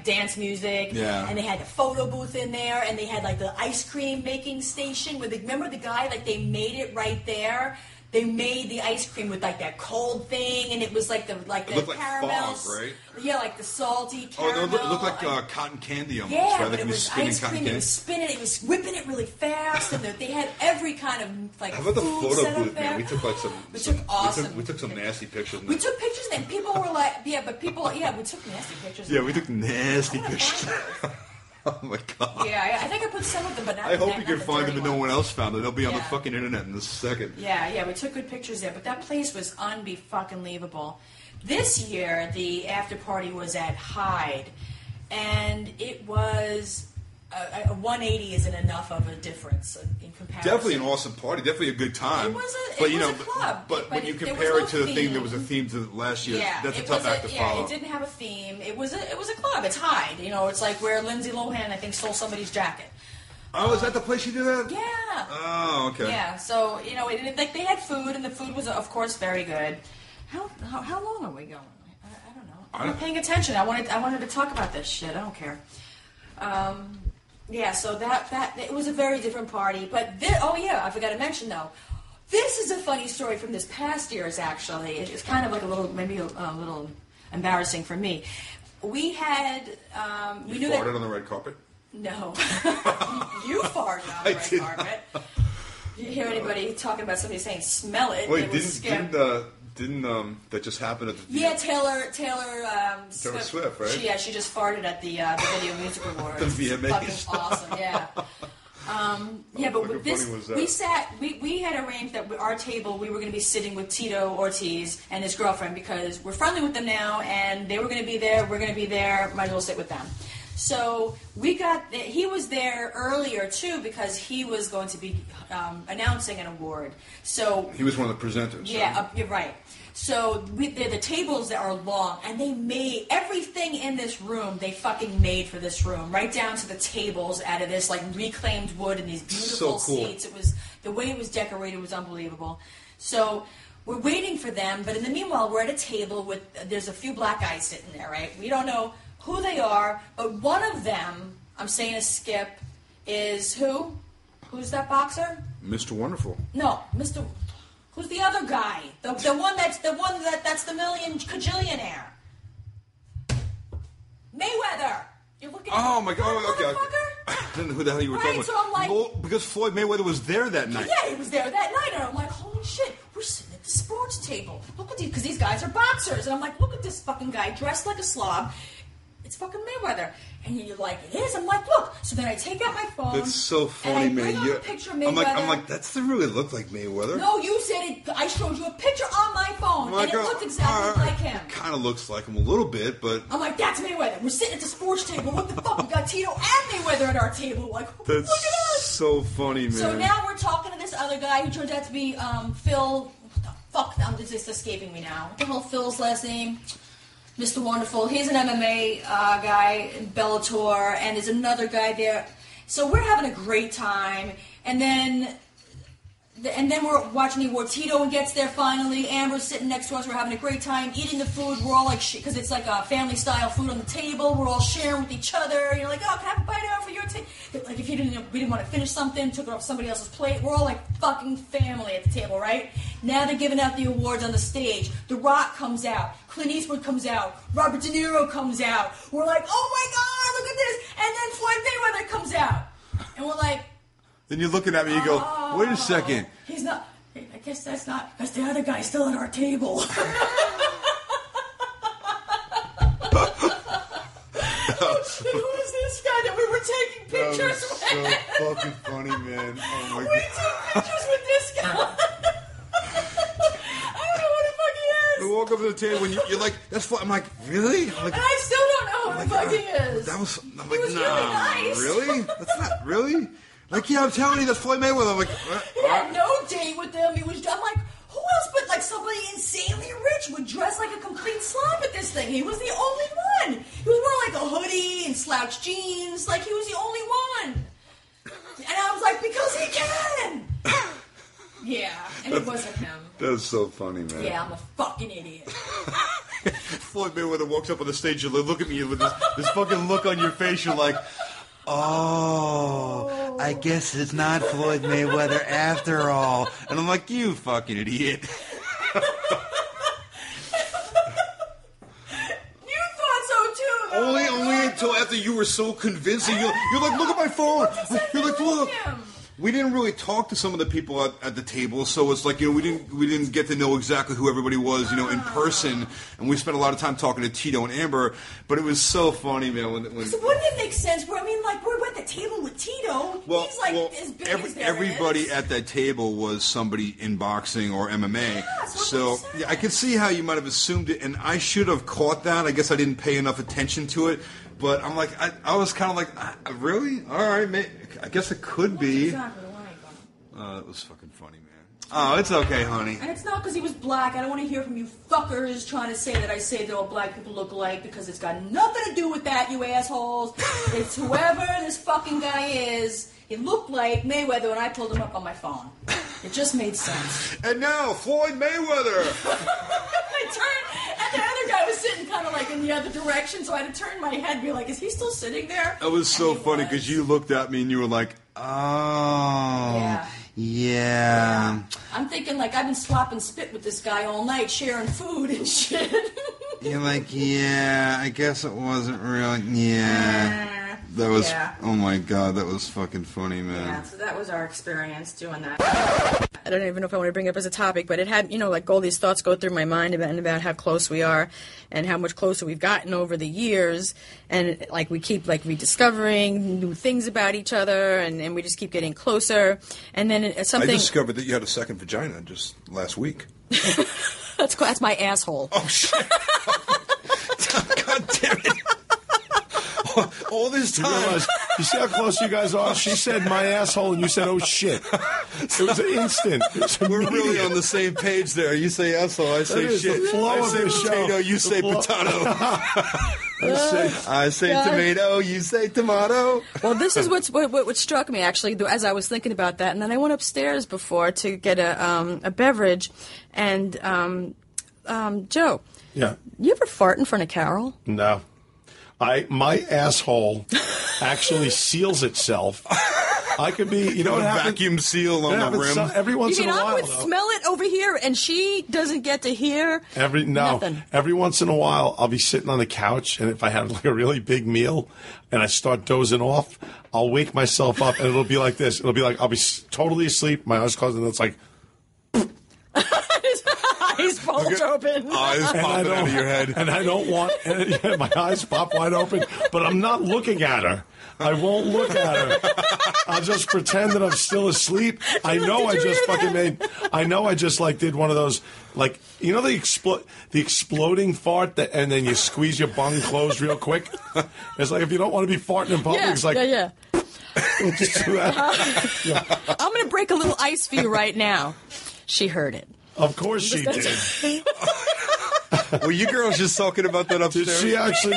dance music. Yeah. And they had the photo booth in there, and they had like the ice cream making station. Remember the guy? Like they made it right there. They made the ice cream with like that cold thing, and it was like the caramels, like fog, right? Yeah, like the salty caramel. Oh, no, it looked like cotton candy almost. Yeah, right? but it was ice cream. It was spinning. It was whipping it really fast, and they had every kind of like. How about the food photo set booth, up there. man? We took like some. We took awesome. We took some nasty pictures. We took pictures, and people were like, we took nasty pictures. Yeah, we took nasty pictures. Oh my God! Yeah, I think I put some of them, but not. I hope you can find them and no one else found them. They'll be on the fucking internet in a second. Yeah, we took good pictures there, but that place was unbe-fucking-leavable. This year, the after party was at Hyde, and it was a 180 isn't enough of a difference in comparison. Definitely an awesome party. Definitely a good time. It was a club. But when you compare it to the thing that was a theme to last year, that's a tough act to follow. Yeah, it didn't have a theme. It was a club. It's Hyde. It's like where Lindsay Lohan, I think, stole somebody's jacket. Oh, is that the place you do that? Yeah. Oh, okay. Yeah, so, they had food, and the food was, of course, very good. How long are we going? I don't know. I'm not paying attention. I wanted to talk about this shit. I don't care. Yeah, so that it was a very different party. But I forgot to mention though, this is a funny story from this past year's. Actually, it's kind of like a little embarrassing for me. We had we knew farted on the red carpet. No, you farted on the red carpet. Did you hear anybody talking about somebody saying "smell it"? Wait, didn't that just happen at the Taylor Swift, right? She just farted at the Video Music Awards. The VMAs. Fucking awesome, yeah. But with this, we had arranged that our table, we were going to be sitting with Tito Ortiz and his girlfriend because we're friendly with them now, and they were going to be there, we're going to be there, might as well sit with them. So he was there earlier too because he was going to be announcing an award. So he was one of the presenters. Yeah, you're right. So the tables that are long, and they made everything in this room. They fucking made for this room, right down to the tables out of this like reclaimed wood and these beautiful seats. It was the way it was decorated was unbelievable. So we're waiting for them, but in the meanwhile, we're at a table with there's a few black guys sitting there, right? We don't know who they are, but one of them, I'm saying a Skip, is who? Who's that boxer? Mr. Wonderful. No, Mr. Who's the other guy? The one that's the million cajillionaire. Mayweather. You're looking at Oh my God! that Okay. I didn't know who the hell you were talking about. So I'm like, well, because Floyd Mayweather was there that night. Yeah, he was there that night, and I'm like, holy shit, we're sitting at the sports table. Look at these, because these guys are boxers, and I'm like, look at this fucking guy dressed like a slob. It's fucking Mayweather. And you're like, it is? I'm like, look. So then I take out my phone. That's so funny, and I man. bring up a picture of Mayweather. I'm like, that doesn't really look like Mayweather. No, you said it. I showed you a picture on my phone, and it looked exactly like him. Kind of looks like him a little bit, but... I'm like, that's Mayweather. We're sitting at the sports table. What the fuck? We got Tito and Mayweather at our table. Like, That's look at us. so funny, man. So now we're talking to this other guy who turns out to be Phil. What the fuck? It's just escaping me now. What the hell Phil's last name? Mr. Wonderful. He's an MMA guy in Bellator, and there's another guy there. So we're having a great time, and then we're watching the award. Tito gets there finally. Amber's sitting next to us. We're having a great time, eating the food. We're all like, because it's like a family-style food on the table. We're all sharing with each other. You're like, oh, can I have a bite out for your table? Like, if we didn't want to finish something, took it off somebody else's plate. We're all like fucking family at the table, right? Now they're giving out the awards on the stage. The Rock comes out. Clint Eastwood comes out. Robert De Niro comes out. We're like, oh my God, look at this. And then Floyd Mayweather comes out. And we're like... Then you're looking at me and you go, wait a second. He's not... I guess that's not... Because the other guy's still at our table. Who is this guy that we were taking pictures with? So fucking funny, man. Oh my God. We took pictures with this guy. We walk up to the table and you're like, that's fun. I'm like, really? I'm like, and I still don't know who the fuck he is. I'm like, he was nah, really nice. Really? That's not really? Like, yeah, I'm telling you, that's Floyd Mayweather. I'm like, he had no date with them. I'm like, who else but like somebody insanely rich would dress like a complete slob at this thing? He was the only one. He was wearing like a hoodie and slouch jeans. Like, he was the only one. And I was like, because he can. Yeah, and it wasn't him. That's so funny, man. Yeah, I'm a fucking idiot. Floyd Mayweather walks up on the stage, you look at me with this fucking look on your face, you're like, oh, I guess it's not Floyd Mayweather after all. And I'm like, you fucking idiot. You thought so too, though. Only until after you were so convincing. You're like, look at my phone. You're like, look. We didn't really talk to some of the people at the table, so it's like, we didn't get to know exactly who everybody was, in person, and we spent a lot of time talking to Tito and Amber, but it was so funny, man. When so wouldn't it make sense? We're at the table with Tito. He's like as big as there everybody is. at that table was somebody in boxing or MMA, so yeah, I could see how you might have assumed it, and I should have caught that. I guess I didn't pay enough attention to it. But I'm like, I was kind of like, really? All right, mate. I guess it could be. Exactly. That was fucking funny, man. Oh, it's okay, honey. And it's not because he was black. I don't want to hear from you fuckers trying to say that I say that all black people look alike, because it's got nothing to do with that, you assholes. It's whoever this fucking guy is. He looked like Mayweather when I pulled him up on my phone. It just made sense. And now, Floyd Mayweather. I turned, and the other guy was sitting kind of like in the other direction, so I had to turn my head and be like, is he still sitting there? That was so funny, because you looked at me and you were like, oh, yeah. I'm thinking, like, I've been slopping spit with this guy all night, sharing food and shit. You're like, yeah, I guess it wasn't real. Yeah. That was, oh my God, that was fucking funny, man. Yeah, so that was our experience doing that. I don't even know if I want to bring it up as a topic, but it had, like all these thoughts go through my mind about how close we are and how much closer we've gotten over the years. And like we keep like rediscovering new things about each other, and we just keep getting closer. And then something... I discovered that you had a second vagina just last week. That's my asshole. Oh, shit. God damn it. all this You time. realize, you see how close you guys are? She said my asshole, and you said, oh, shit. It was an instant. It was We're really immediate. on the same page there. You say asshole, I say That is shit. the flow I of say the show. potato, you The say flow. potato. I say tomato, you say tomato. Well, this is what struck me actually as I was thinking about that, and then I went upstairs before to get a beverage, and Joe, Yeah. you ever fart in front of Carol? No. My asshole actually seals itself. I could be, you know what happens? Vacuum seal on Yeah, the but rim. every once You in mean a I while, would though. smell it over here, and she doesn't get to hear nothing. Every once in a while, I'll be sitting on the couch, and if I have like a really big meal, and I start dozing off, I'll wake myself up, and it'll be like this. It'll be like I'll be totally asleep, my eyes closed, and it's like, Eyes bulge open. Eyes and I popping out of your head. and I don't want, and yeah, my eyes pop wide open, but I'm not looking at her. I won't look at her. I'll just pretend that I'm still asleep. I know I just fucking made. I know I just like did one of those, like, you know, the exploding fart that, and then you squeeze your bung closed real quick. It's like if you don't want to be farting in public, Yeah, it's like yeah. just do that. I'm going to break a little ice for you right now. She heard it. Of course she did. Were you girls just talking about that Did upstairs? she actually?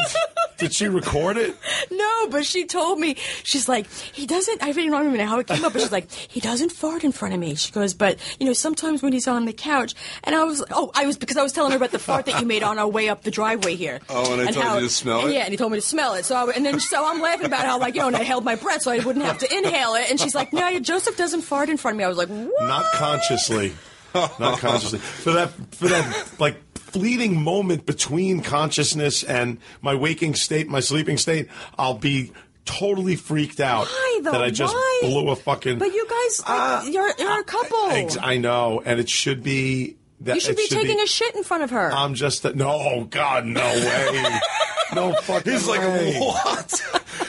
Did she record it? No, but she told me, she's like, he doesn't, I don't remember how it came up, but she's like, he doesn't fart in front of me. She goes, but, you know, sometimes when he's on the couch, and I was, because I was telling her about the fart that you made on our way up the driveway here. Oh, and I told you to smell it? Yeah, and he told me to smell it. So I'm laughing about how, like, you know, and I held my breath so I wouldn't have to inhale it. And she's like, no, Joseph doesn't fart in front of me. I was like, what? Not consciously. Not consciously. For that like fleeting moment between consciousness and my waking state, my sleeping state, I'll be totally freaked out. Why, though? That I just Why? blew a fucking. But you guys, you're a couple. I know, and it should be. That You should be taking a shit in front of her. I'm just no, God, no way, no fucking. He's like, way. what?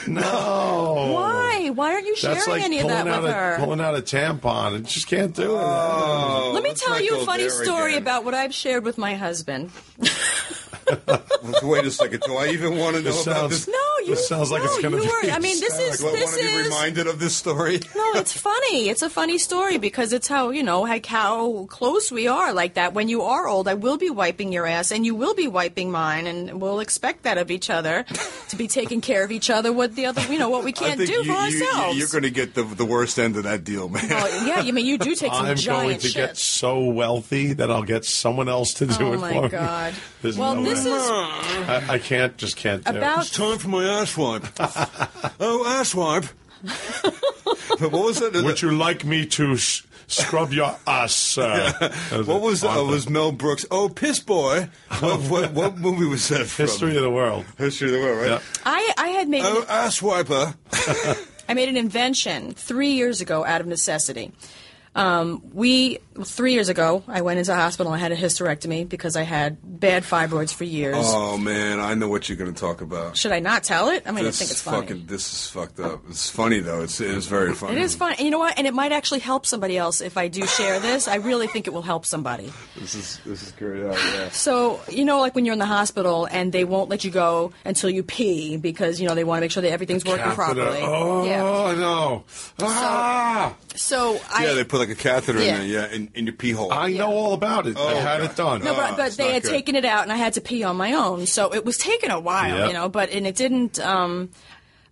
No. Why? Why aren't you sharing That's like any of that with her? pulling out a tampon. I just can't do it. Oh, Let me let's tell not you go a funny there story again. about what I've shared with my husband. Wait a second. Do I even want to know This about sounds- this? No, you. This sounds like no, it's gonna you be weren't. I mean, this is Do I want this to be is. reminded of this story? No, it's funny. It's a funny story because it's how, you know, like how close we are like that. When you are old, I will be wiping your ass and you will be wiping mine, and we'll expect that of each other to be taking care of each other. What the other, you know, what we I can't think do for ourselves. You're going to get the worst end of that deal, man. Well, yeah, I mean, you do take some I'm giant going to shit. get so wealthy that I'll get someone else to do Oh it my for God. me. There's Well, no this way. is I just can't do about. It's time for my ass wipe. Oh, ass wipe. But what was it? it. Would you like me to scrub your ass, sir? What was that? Was Mel Brooks? Oh, piss boy. What movie was that from? History of the world. History of the world, right? Yeah. I had made. Oh, ass wiper. I made an invention 3 years ago out of necessity. 3 years ago, I went into the hospital and I had a hysterectomy because I had bad fibroids for years. Oh man, I know what you're going to talk about. Should I not tell it? I mean, I This think it's is funny. This is fucked up. It's funny though. It's very funny. It is fun. And you know what? And it might actually help somebody else if I do share this. I really think it will help somebody. This is great. Yeah. So, you know, like when you're in the hospital and they won't let you go until you pee because, you know, they want to make sure that everything's working Catheter. properly. Oh, Yeah. no. So Yeah, they put like a catheter Yeah. in there, in your pee hole. I know all about it. I had it done. No, but it's they not had good. taken it out, and I had to pee on my own. So it was taking a while, Yep. you know. And it didn't.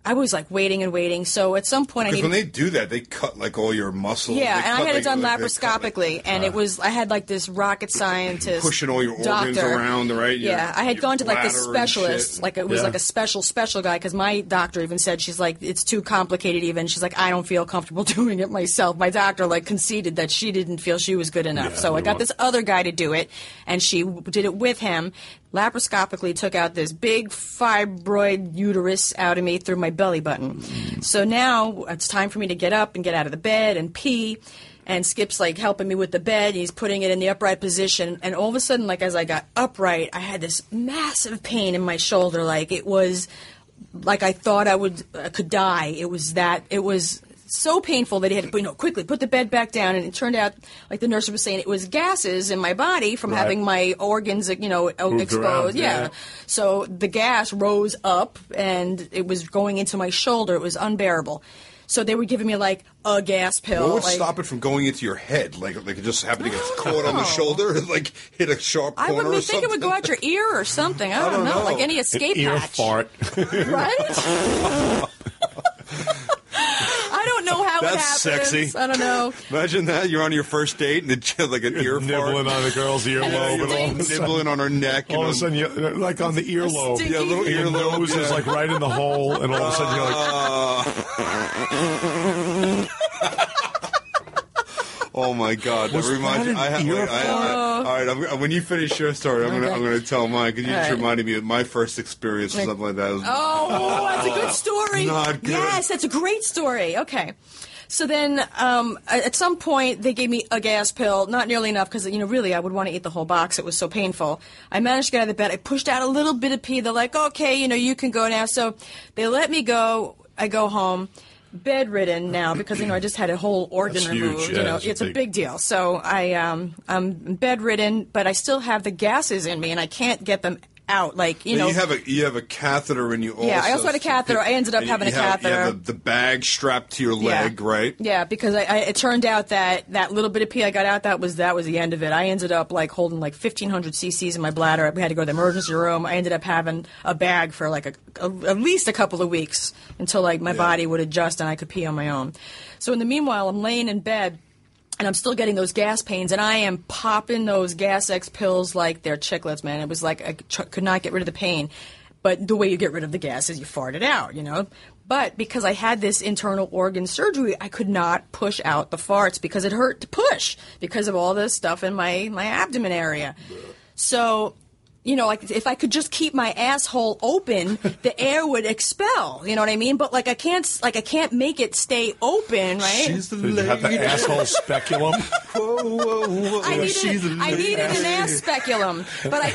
I was like waiting and waiting. So at some point, I Because needed. when they do that, they cut like all your muscles. Yeah, They and I cut, had it done they cut, laparoscopically, and it was. I had like this rocket scientist pushing all your organs doctor. around, right? Yeah, I had Your gone to like this bladder and specialist, shit. like it was Yeah. like a special guy, because my doctor even said she's like it's too complicated. Even she's like I don't feel comfortable doing it myself. My doctor like conceded that she didn't feel she was good enough, Yeah, so I you got want- this other guy to do it, and she did it with him. Laparoscopically took out this big fibroid uterus out of me through my belly button. So now it's time for me to get up and get out of the bed and pee. And Skip's like helping me with the bed. He's putting it in the upright position. And all of a sudden, like as I got upright, I had this massive pain in my shoulder. Like it was like I thought I could die. It was so painful that he had to, quickly put the bed back down. And it turned out, like the nurse was saying, it was gases in my body from having my organs, exposed. Around, yeah. So the gas rose up, and it was going into my shoulder. It was unbearable. So they were giving me like a gas pill. What would stop it from going into your head? Like it just happened to get caught on the shoulder and like hit a sharp corner I wouldn't or think something? it would go out your ear or something. I don't know. Like any escape Ear hatch. fart. Right? I don't know how it That's happens. sexy. I don't know. Imagine that. You're on your first date and it's like an ear Nibbling fart. on the girl's earlobe. And all of a sudden, Nibbling on her neck. all of a sudden, you're like on the earlobe. Sticky- Yeah, a little Your earlobe. nose is like right in the hole, and all of a sudden you're like, Oh my God! That Was reminds that me. an ear All right, when you finish your story, I'm gonna tell mine because you just All right. reminded me of my first experience or something like that. It was- Oh, that's a good story. Not good. Yes, that's a great story. Okay. So then, at some point, they gave me a gas pill. Not nearly enough because, really, I would want to eat the whole box. It was so painful. I managed to get out of the bed. I pushed out a little bit of pee. They're like, okay, you can go now. So they let me go. I go home. Bedridden now because I just had a whole organ That's huge, removed. yeah, It's a big deal. So I'm bedridden, but I still have the gases in me, and I can't get them out. Like you have a catheter in you. Also, Yeah, I also had a catheter. I ended up And having a You catheter. have the bag strapped to your leg, right? Yeah, because it turned out that little bit of pee I got out, that was the end of it. I ended up like holding like 1,500 cc's in my bladder. We had to go to the emergency room. I ended up having a bag for like at least a couple of weeks until like my body would adjust and I could pee on my own. So in the meanwhile, I'm laying in bed. And I'm still getting those gas pains, and I am popping those Gas X pills like they're chiclets, man. It was like I could not get rid of the pain. But the way you get rid of the gas is you fart it out, But because I had this internal organ surgery, I could not push out the farts because it hurt to push because of all this stuff in my abdomen area. So... like if I could just keep my asshole open, the air would expel. You know what I mean? But I can't make it stay open, right? She's the did you lady. have the asshole speculum? Whoa. I needed an ass speculum, but I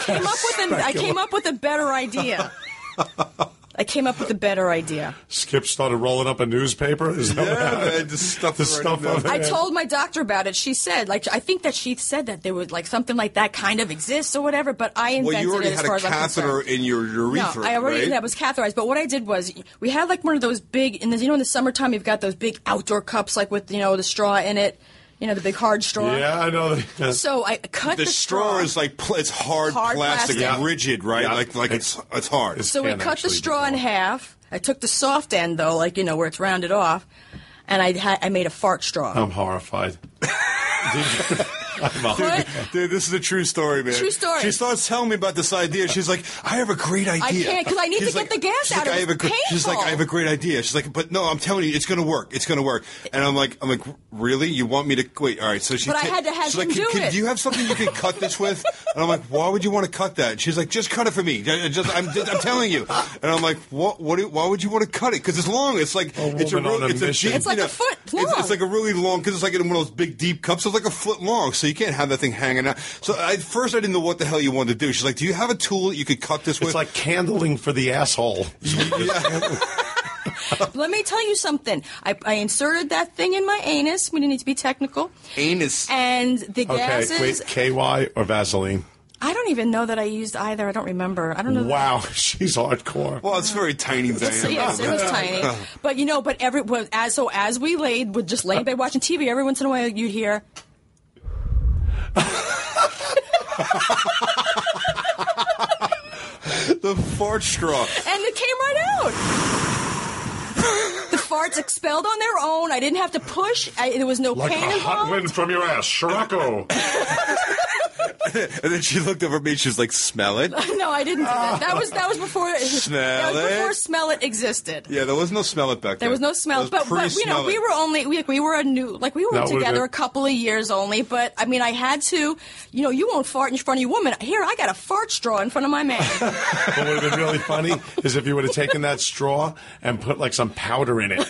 came up with a better idea. Skip started rolling up a newspaper. Is that what happened? Man, just stuff The it right stuff in there. of it. I told my doctor about it. She said, I think that she said that there was something like that kind of exists or whatever. But I invented Well, you already it as had far a as I'm catheter concerned. in your urethra, No, I already right? that was catheterized. But what I did was we had one of those big, in the summertime you've got those big outdoor cups with the straw in it, the big hard straw. Yeah, I know. So I cut The straw is it's hard plastic, plastic. rigid, right? Yeah. Like it's hard. It's- So we can cut the actually straw in be half. I took the soft end though, where it's rounded off, and I made a fart straw. I'm horrified. Dude, this is a true story, man. True story. She starts telling me about this idea. She's like, I have a great idea. I can't, 'cause I need to get the gas out. It was She's like, I have a great idea. She's like, but no, I'm telling you, it's going to work. It's going to work. And I'm like, really? You want me to wait? All right. So But I had to have she's like, him do it. Do you have something you can cut this with? And I'm like, why would you want to cut that? And she's like, just cut it for me. I'm telling you. And I'm like, what? Why would you want to cut it? Because it's long. It's like it's a woman on a mission. deep, It's like a foot long. It's like a really long because it's like in one of those big deep cups. So it's like a foot long. So you can't have that thing hanging out. So at first I didn't know what the hell you wanted to do. She's like, do you have a tool that you could cut this with? It's like candling for the asshole. Let me tell you something. I inserted that thing in my anus. We didn't need to be technical. Anus. And the Okay, gases. wait, KY or Vaseline? I don't even know that I used either. I don't remember. I don't know. Wow, she's hardcore. Well, it's very tiny diameter. Yes, it was tiny. But as we would just lay in bed watching TV, every once in a while you'd hear. The fart straw. And it came right out. The farts expelled on their own. I didn't have to push. There was no Like pain a hot involved. wind from your ass, Scirocco. And then she looked over at me and she was like, smell it? No, I didn't do that. That was before. Smell that was before it? Smell It existed. Yeah, there was no smell it back then. There was no smell, but pre-smell we it. were only we were a new we were That would've together been- a couple of years only. But I mean, I had to. You won't fart in front of your woman. Here, I got a fart straw in front of my man. What would have been really funny is if you would have taken that straw and put like some powder in it.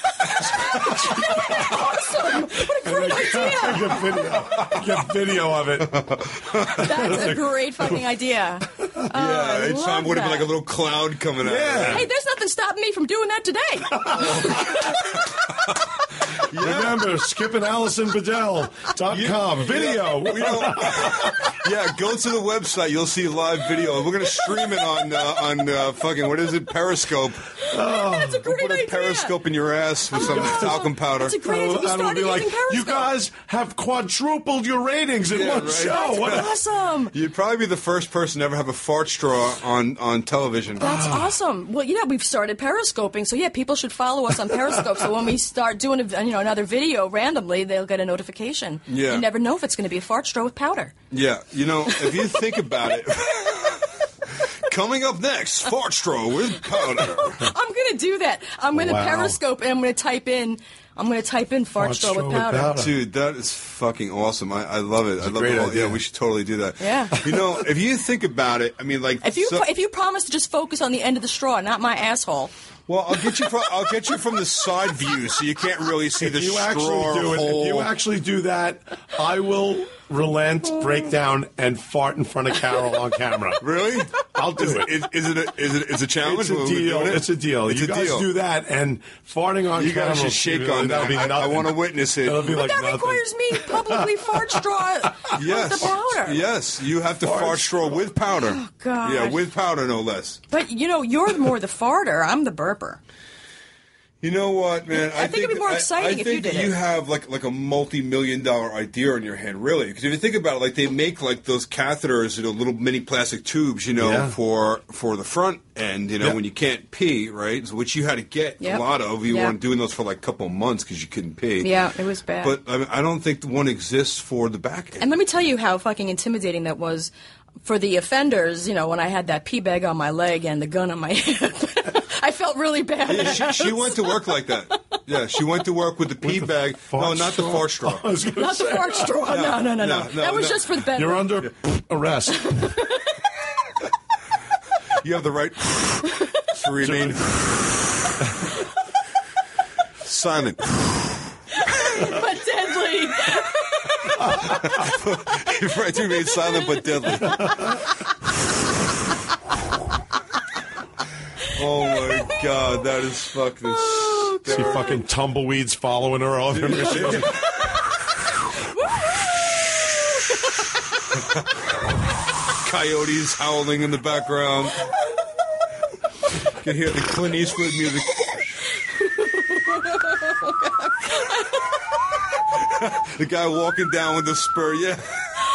Awesome! What a great idea! Get video of it. That's a great fucking idea. Yeah, each time would have been like a little cloud coming out. Yeah. Hey, there's nothing stopping me from doing that today. Remember, skipandalisonbedell.com. Video. Yeah, go to the website. You'll see live video. We're going to stream it on fucking, what is it, Periscope. That's a great We'll put a idea. Periscope in your ass with some talcum powder. That's a great idea. We And it'll started be like, using Periscope. you guys have quadrupled your ratings in one right. show. What Awesome. You'd probably be the first person to ever have a fart straw on television. That's awesome. Well, we've started periscoping, so people should follow us on Periscope. So when we start doing another video randomly, they'll get a notification. Yeah. You never know if it's going to be a fart straw with powder. Yeah, if you think about it. Coming up next, fart straw with powder. I'm going to do that. I'm going to Wow. Periscope and I'm going to type in fart straw with powder. Dude, that is fucking awesome. I love it. I love great it all. idea. Yeah, we should totally do that. Yeah. If you think about it, I mean, like, If you promise to just focus on the end of the straw, not my asshole. well, I'll get you from the side view, so you can't really see the If you straw actually do it, hole. if you actually do that, I will relent, break down, and fart in front of Carol on camera. Really? I'll do it. Is a challenge? It's a Will we deal. do it? It's a deal. It's you a guys deal. do that, and farting on You camera. guys should shake on that'll that. be I nothing. want to witness it. It'll be like That nothing. requires me publicly fart straw Yes. with the powder. Yes, you have to fart straw with powder. Oh, God. Yeah, with powder, no less. But, you're more the farter. I'm the burper. You know what, man? I think it'd be more exciting if you did I think that you it. have like a multi-million-dollar idea in your hand, really. Because if you think about it, like they make like those catheters, little mini plastic tubes, Yeah. for the front end, Yeah. when you can't pee, right? So, which you had to get Yep. a lot of. You Yep. weren't doing those for like a couple of months because you couldn't pee. Yeah, it was bad. But I don't think one exists for the back end. And let me tell you how fucking intimidating that was for the offenders, when I had that pee bag on my leg and the gun on my hip. I felt really bad. She went to work like that. Yeah, she went to work with the pee bag. No, not the fart straw. I was gonna Not the say, fart straw. No. That was just for the bedroom. You're under arrest. You have the right to remain silent. But deadly. You're right to remain silent but deadly. Oh my God, that is fucking. See fucking tumbleweeds following her all over machine. Coyotes howling in the background. You can hear the Clint Eastwood music. The guy walking down with the spur, yeah.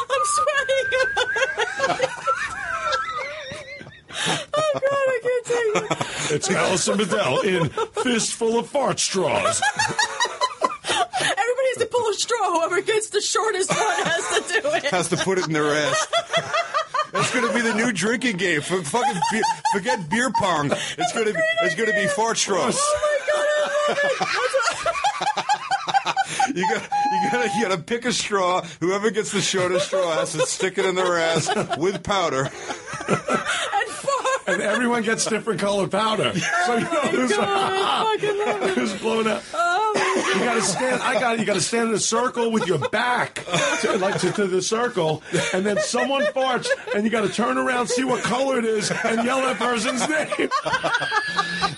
I'm sweating. Oh, God, I can't take it. It's Alison Bedell in Fistful of Fart Straws. Everybody has to pull a straw. Whoever gets the shortest one has to do it. Has to put it in their ass. That's going to be the new drinking game. Forget beer pong. It's going to be fart straws. You gotta pick a straw. Whoever gets the shortest straw has to stick it in their ass with powder. And everyone gets different colored powder. So you know who's blown up. You gotta stand. You gotta stand in a circle with your back to the circle, and then someone farts, and you gotta turn around, see what color it is, and yell that person's name.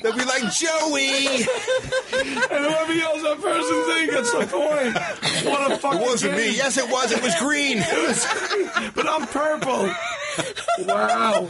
They'll be like Joey. And whoever yells that person's name gets the point. What a fucking It wasn't game. me. Yes, it was. It was green. But I'm purple. Wow.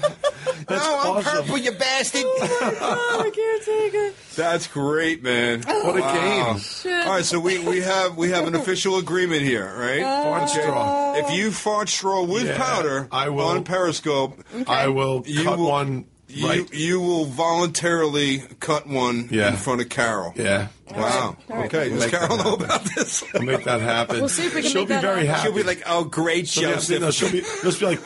That's awesome. you bastard. I can't take it. That's great, man. What a game. All right, so we have an official agreement here, right? Fart straw. If you fart straw with Yeah, powder I will- on Periscope, I will cut one. Right. You will voluntarily cut one Yeah. in front of Carol. Yeah. Wow. Okay. Does Make Carol that know happen. about this? We'll make that happen. We'll see if we can She'll make be that very happen. happy. She'll be like, "Oh, great, Joseph." She'll be like,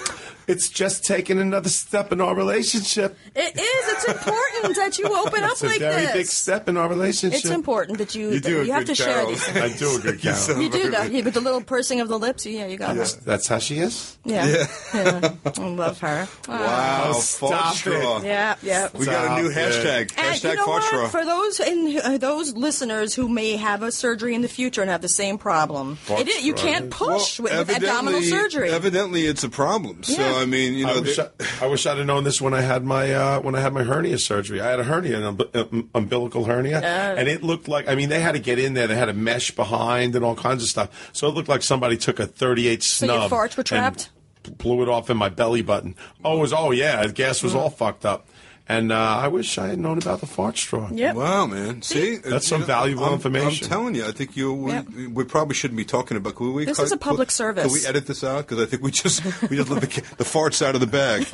it's just taking another step in our relationship. It is. It's important that you open up It's a like very this. big step in our relationship. It's important that you do a have good to share Carol. these things. I do a good Carol. You do that. With the little pursing of the lips. Yeah, you got it. That's how she is? Yeah. I love her. Wow, stop fart it. straw. Yeah. We got a new Stop it. hashtag. And Hashtag you know fart what? straw. For those listeners who may have a surgery in the future and have the same problem, you can't push with abdominal surgery. Evidently, it's a problem. So I mean, I wish I'd have known this when I had my hernia surgery. I had a hernia, an umbilical hernia, and it looked like, I mean, they had to get in there. They had a mesh behind and all kinds of stuff. So it looked like somebody took a 38 snub. So your farts were trapped? Blew it off in my belly button. The gas was all fucked up. And I wish I had known about the fart straw. Yep. Wow, man. See? That's some valuable information. I'm telling you, I think we probably shouldn't be talking about. This is a public service. Can we edit this out? Because I think we just let the farts out of the bag.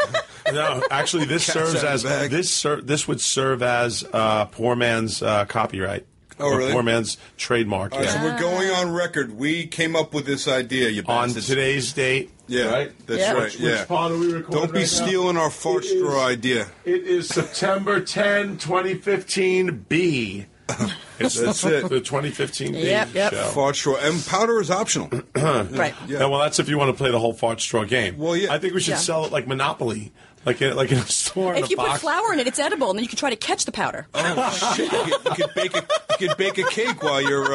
No, actually, this would serve as poor man's copyright. Oh, really? Poor man's trademark. All right, so we're going on record. We came up with this idea, you bastards. On today's date. Yeah, right? That's right. Which part are we recording? Don't be stealing our fart straw idea. It is September 10, 2015, B. That's it. The 2015 B Yep. show. Fart straw. And powder is optional. Right. Yeah, well, that's if you want to play the whole fart straw game. Well, yeah. I think we should sell it like Monopoly. Like in a store. If you put flour in it, it's edible, and then you can try to catch the powder. Oh shit! You could bake a cake while you're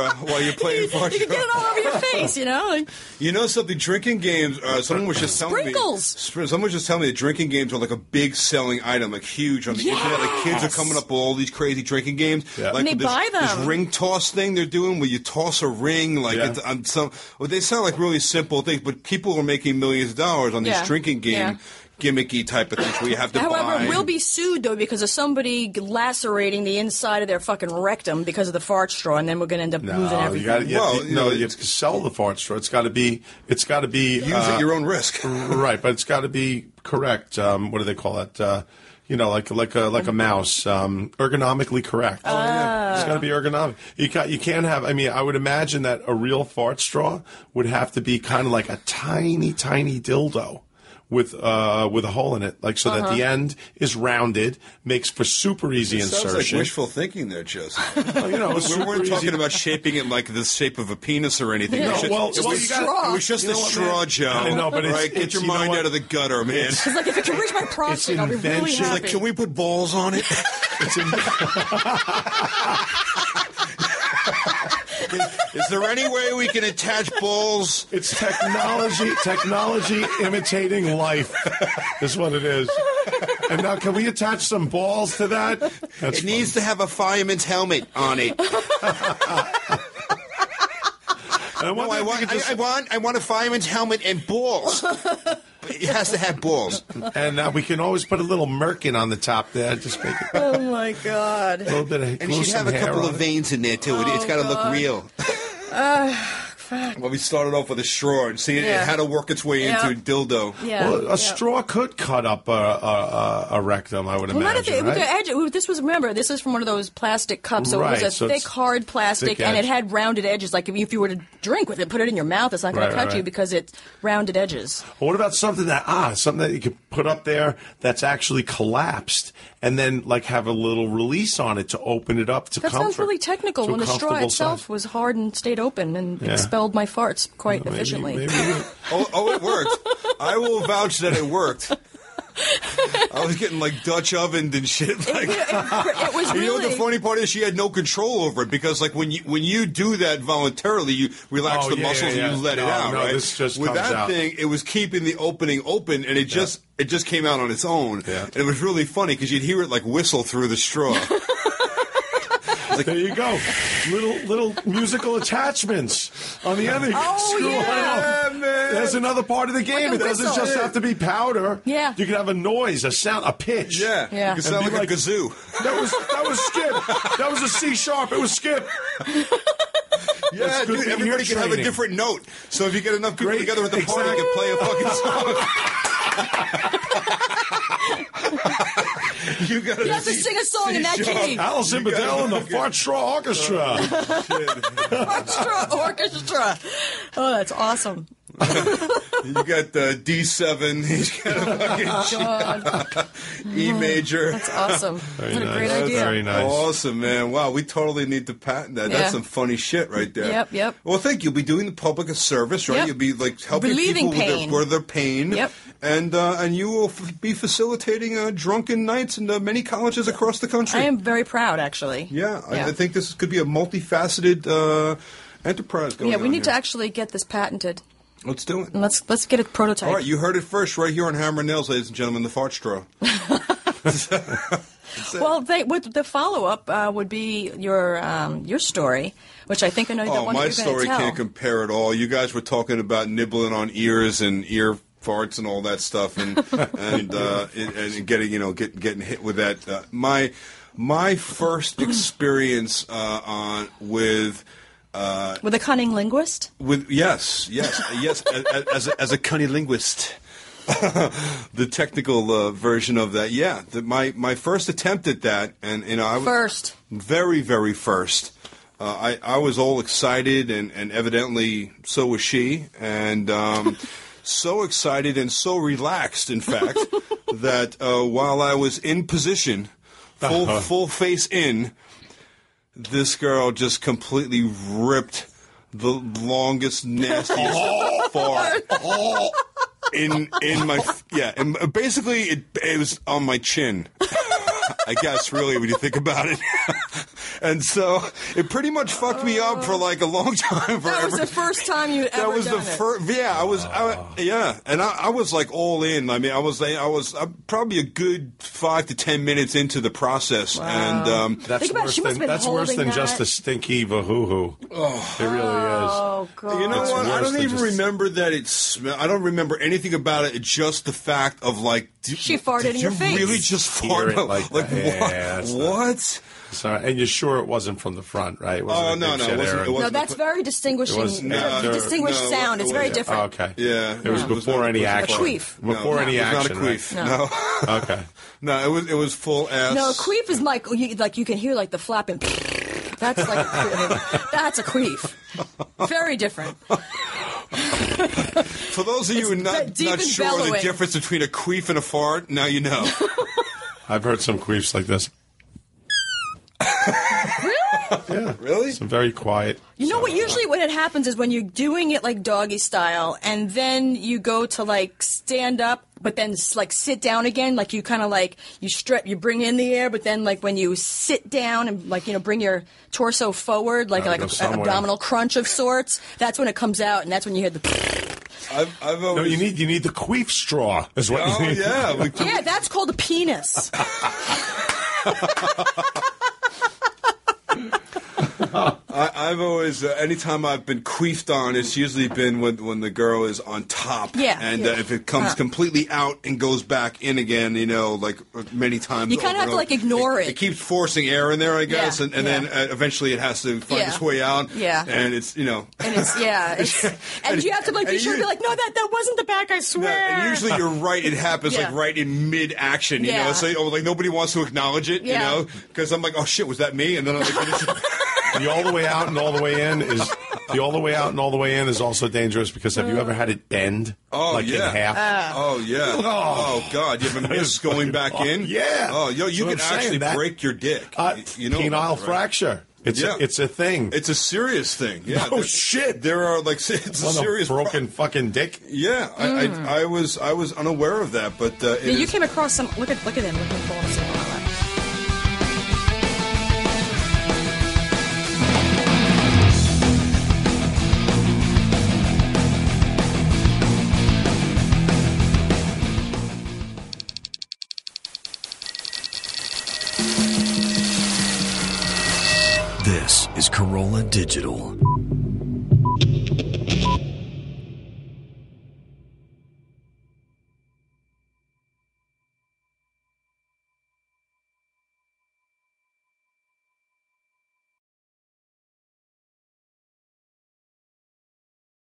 playing fart straw. You can get it all over your face, you know. You know something? Drinking games. Someone was just telling me. Someone was just telling me that drinking games are like a big selling item, like huge on the internet. Like kids are coming up with all these crazy drinking games. Yeah. Like and they buy them. This ring toss thing they're doing, where you toss a ring. Like they sound like really simple things, but people are making millions of dollars on these drinking game. Gimmicky type of things where you have to buy. However, we'll be sued, though, because of somebody lacerating the inside of their fucking rectum because of the fart straw, and then we're going to end up losing everything. You have to sell the fart straw. It's got to be. Use it at your own risk. Right, but it's got to be correct. What do they call it? Like a mouse, ergonomically correct. Oh, yeah. It's got to be ergonomic. You can't have. I mean, I would imagine that a real fart straw would have to be kind of like a tiny, tiny dildo. With a hole in it, like so that the end is rounded, makes for super easy insertion. Sounds like wishful thinking there, Joseph. We weren't talking about shaping it like the shape of a penis or anything. Yeah. It was just a straw, Joe. I know, but get your mind out of the gutter, man. It's like, if it can reach my prostate, I'll be really happy. Like, can we put balls on it? Is there any way we can attach balls? It's technology imitating life is what it is. And now, can we attach some balls to that? It needs to have a fireman's helmet on it. I want a fireman's helmet and balls. It has to have balls. And we can always put a little merkin on the top there. Just make it. Oh, my God. A little bit of and it should have a couple of veins in there, too. It's got to look real. Well, we started off with a straw and see it had to work its way into a dildo. Yeah. Well, a straw could cut up a rectum, I would imagine. Right? This is from one of those plastic cups, so it was a thick, hard plastic, and it had rounded edges. Like if you were to drink with it, put it in your mouth, it's not going to cut you because it's rounded edges. Well, what about something that you could put up there that's actually collapsed, and then like have a little release on it to open it up to That sounds really technical. When the straw itself was hard and stayed open and expelled my farts quite efficiently. Maybe. It worked. I will vouch that it worked. I was getting like Dutch ovened and shit. Like, it was really. You know what the funny part is? She had no control over it because, like, when you do that voluntarily, you relax the muscles and you let it out. Right? This just with that out. thing, it was keeping the opening open, and it just came out on its own. Yeah. And it was really funny because you'd hear it like whistle through the straw. There you go. Little musical attachments on the end. Man. There's another part of the game. It doesn't just have to be powder. Yeah. You can have a noise, a sound, a pitch. Yeah. You can sound like a kazoo. That was Skip. That was a C sharp. It was Skip. Yeah, dude, everybody can have a different note. So if you get enough people together at the party, you can play a fucking song. You have to sing a song in that key. Alison Bedell and the Fart Straw Orchestra. Fart Straw Orchestra. Oh, that's awesome. You got the D7. He's got a fucking E major. That's awesome. What a great idea. Very nice. Awesome, man. Wow, we totally need to patent that. That's some funny shit right there. Yep. Well, thank you. You'll be doing the public a service, right? Yep. You'll be like helping Relieving people with their pain. Yep. And you will be facilitating drunken nights in many colleges across the country. I am very proud, actually. Yeah. I think this could be a multifaceted enterprise going on. Yeah, we need to actually get this patented. Let's do it. Let's get a prototype. All right, you heard it first right here on Hammer and Nails, ladies and gentlemen, the fart straw. Well, the follow-up would be your story, which I think I know the one my that you're going to story tell. can't compare at all. You guys were talking about nibbling on ears and ear farts and all that stuff, and and getting hit with that. My first experience with a cunning linguist. Yes, as a cunning linguist. The technical version of that, yeah. My first attempt at that, and I was very, very first. I was all excited, and evidently so was she, and so excited and so relaxed, in fact, that while I was in position, full face in, this girl just completely ripped the longest, nastiest fart. In my and basically it was on my chin. I guess really when you think about it, and so it pretty much fucked me up for like a long time. That was the first time you ever. That was the first. Yeah, and I was like all in. I mean, I was probably a good 5 to 10 minutes into the process, and that's worse than just a stinky vahoo-hoo. Oh, it really is. Oh God! You know what? I don't even remember that it smelled. I don't remember anything about it. It's just the fact of like she farted in your face. You really just farted like what? Yeah, what? Sorry, and you're sure it wasn't from the front, right? No, it wasn't. No, that's very distinguishing. Distinguished sound. It's very different. Oh, okay. Yeah, it was before any action. A queef. Before any action. Not a queef. Right? No. Okay. No, it was full ass. No, a queef is like you can hear like the flapping. That's like that's a queef. Very different. For those of you who are not sure bellowing. the difference between a queef and a fart, now you know. I've heard some queefs like this. Really? Yeah. Really? Some very quiet. You know what? Usually, when it happens is when you're doing it like doggy style, and then you go to like stand up, but then like sit down again. Like you kind of like you bring in the air, but then like when you sit down and like bring your torso forward, like an abdominal crunch of sorts. That's when it comes out, and that's when you hear the. I've always... No, you need the queef straw. Is what you need. Yeah. Yeah, that's called a penis. I've always, anytime I've been queefed on, it's usually been when the girl is on top. Yeah. And if it comes completely out and goes back in again, like many times. You kind of have to like ignore it. It keeps forcing air in there, I guess, and then eventually it has to find its way out. Yeah. And it's, And it's, and you have to like be sure to be like, no, that wasn't the back, I swear. Yeah, and usually you're right, it happens like right in mid-action, you know, so like nobody wants to acknowledge it, you know, because I'm like, oh shit, was that me? And then I'm like, the all the way out and all the way in is also dangerous because have you ever had it bend in half? Oh yeah. Oh God, you ever miss going back in? Yeah. Oh, you can actually break your dick. Penile fracture. It's a thing. It's a serious thing. Yeah. Oh shit! There are it's a serious broken fucking dick. Yeah, I was unaware of that, but you came across some. Look at him. Look at him pull us in. This is Corolla Digital.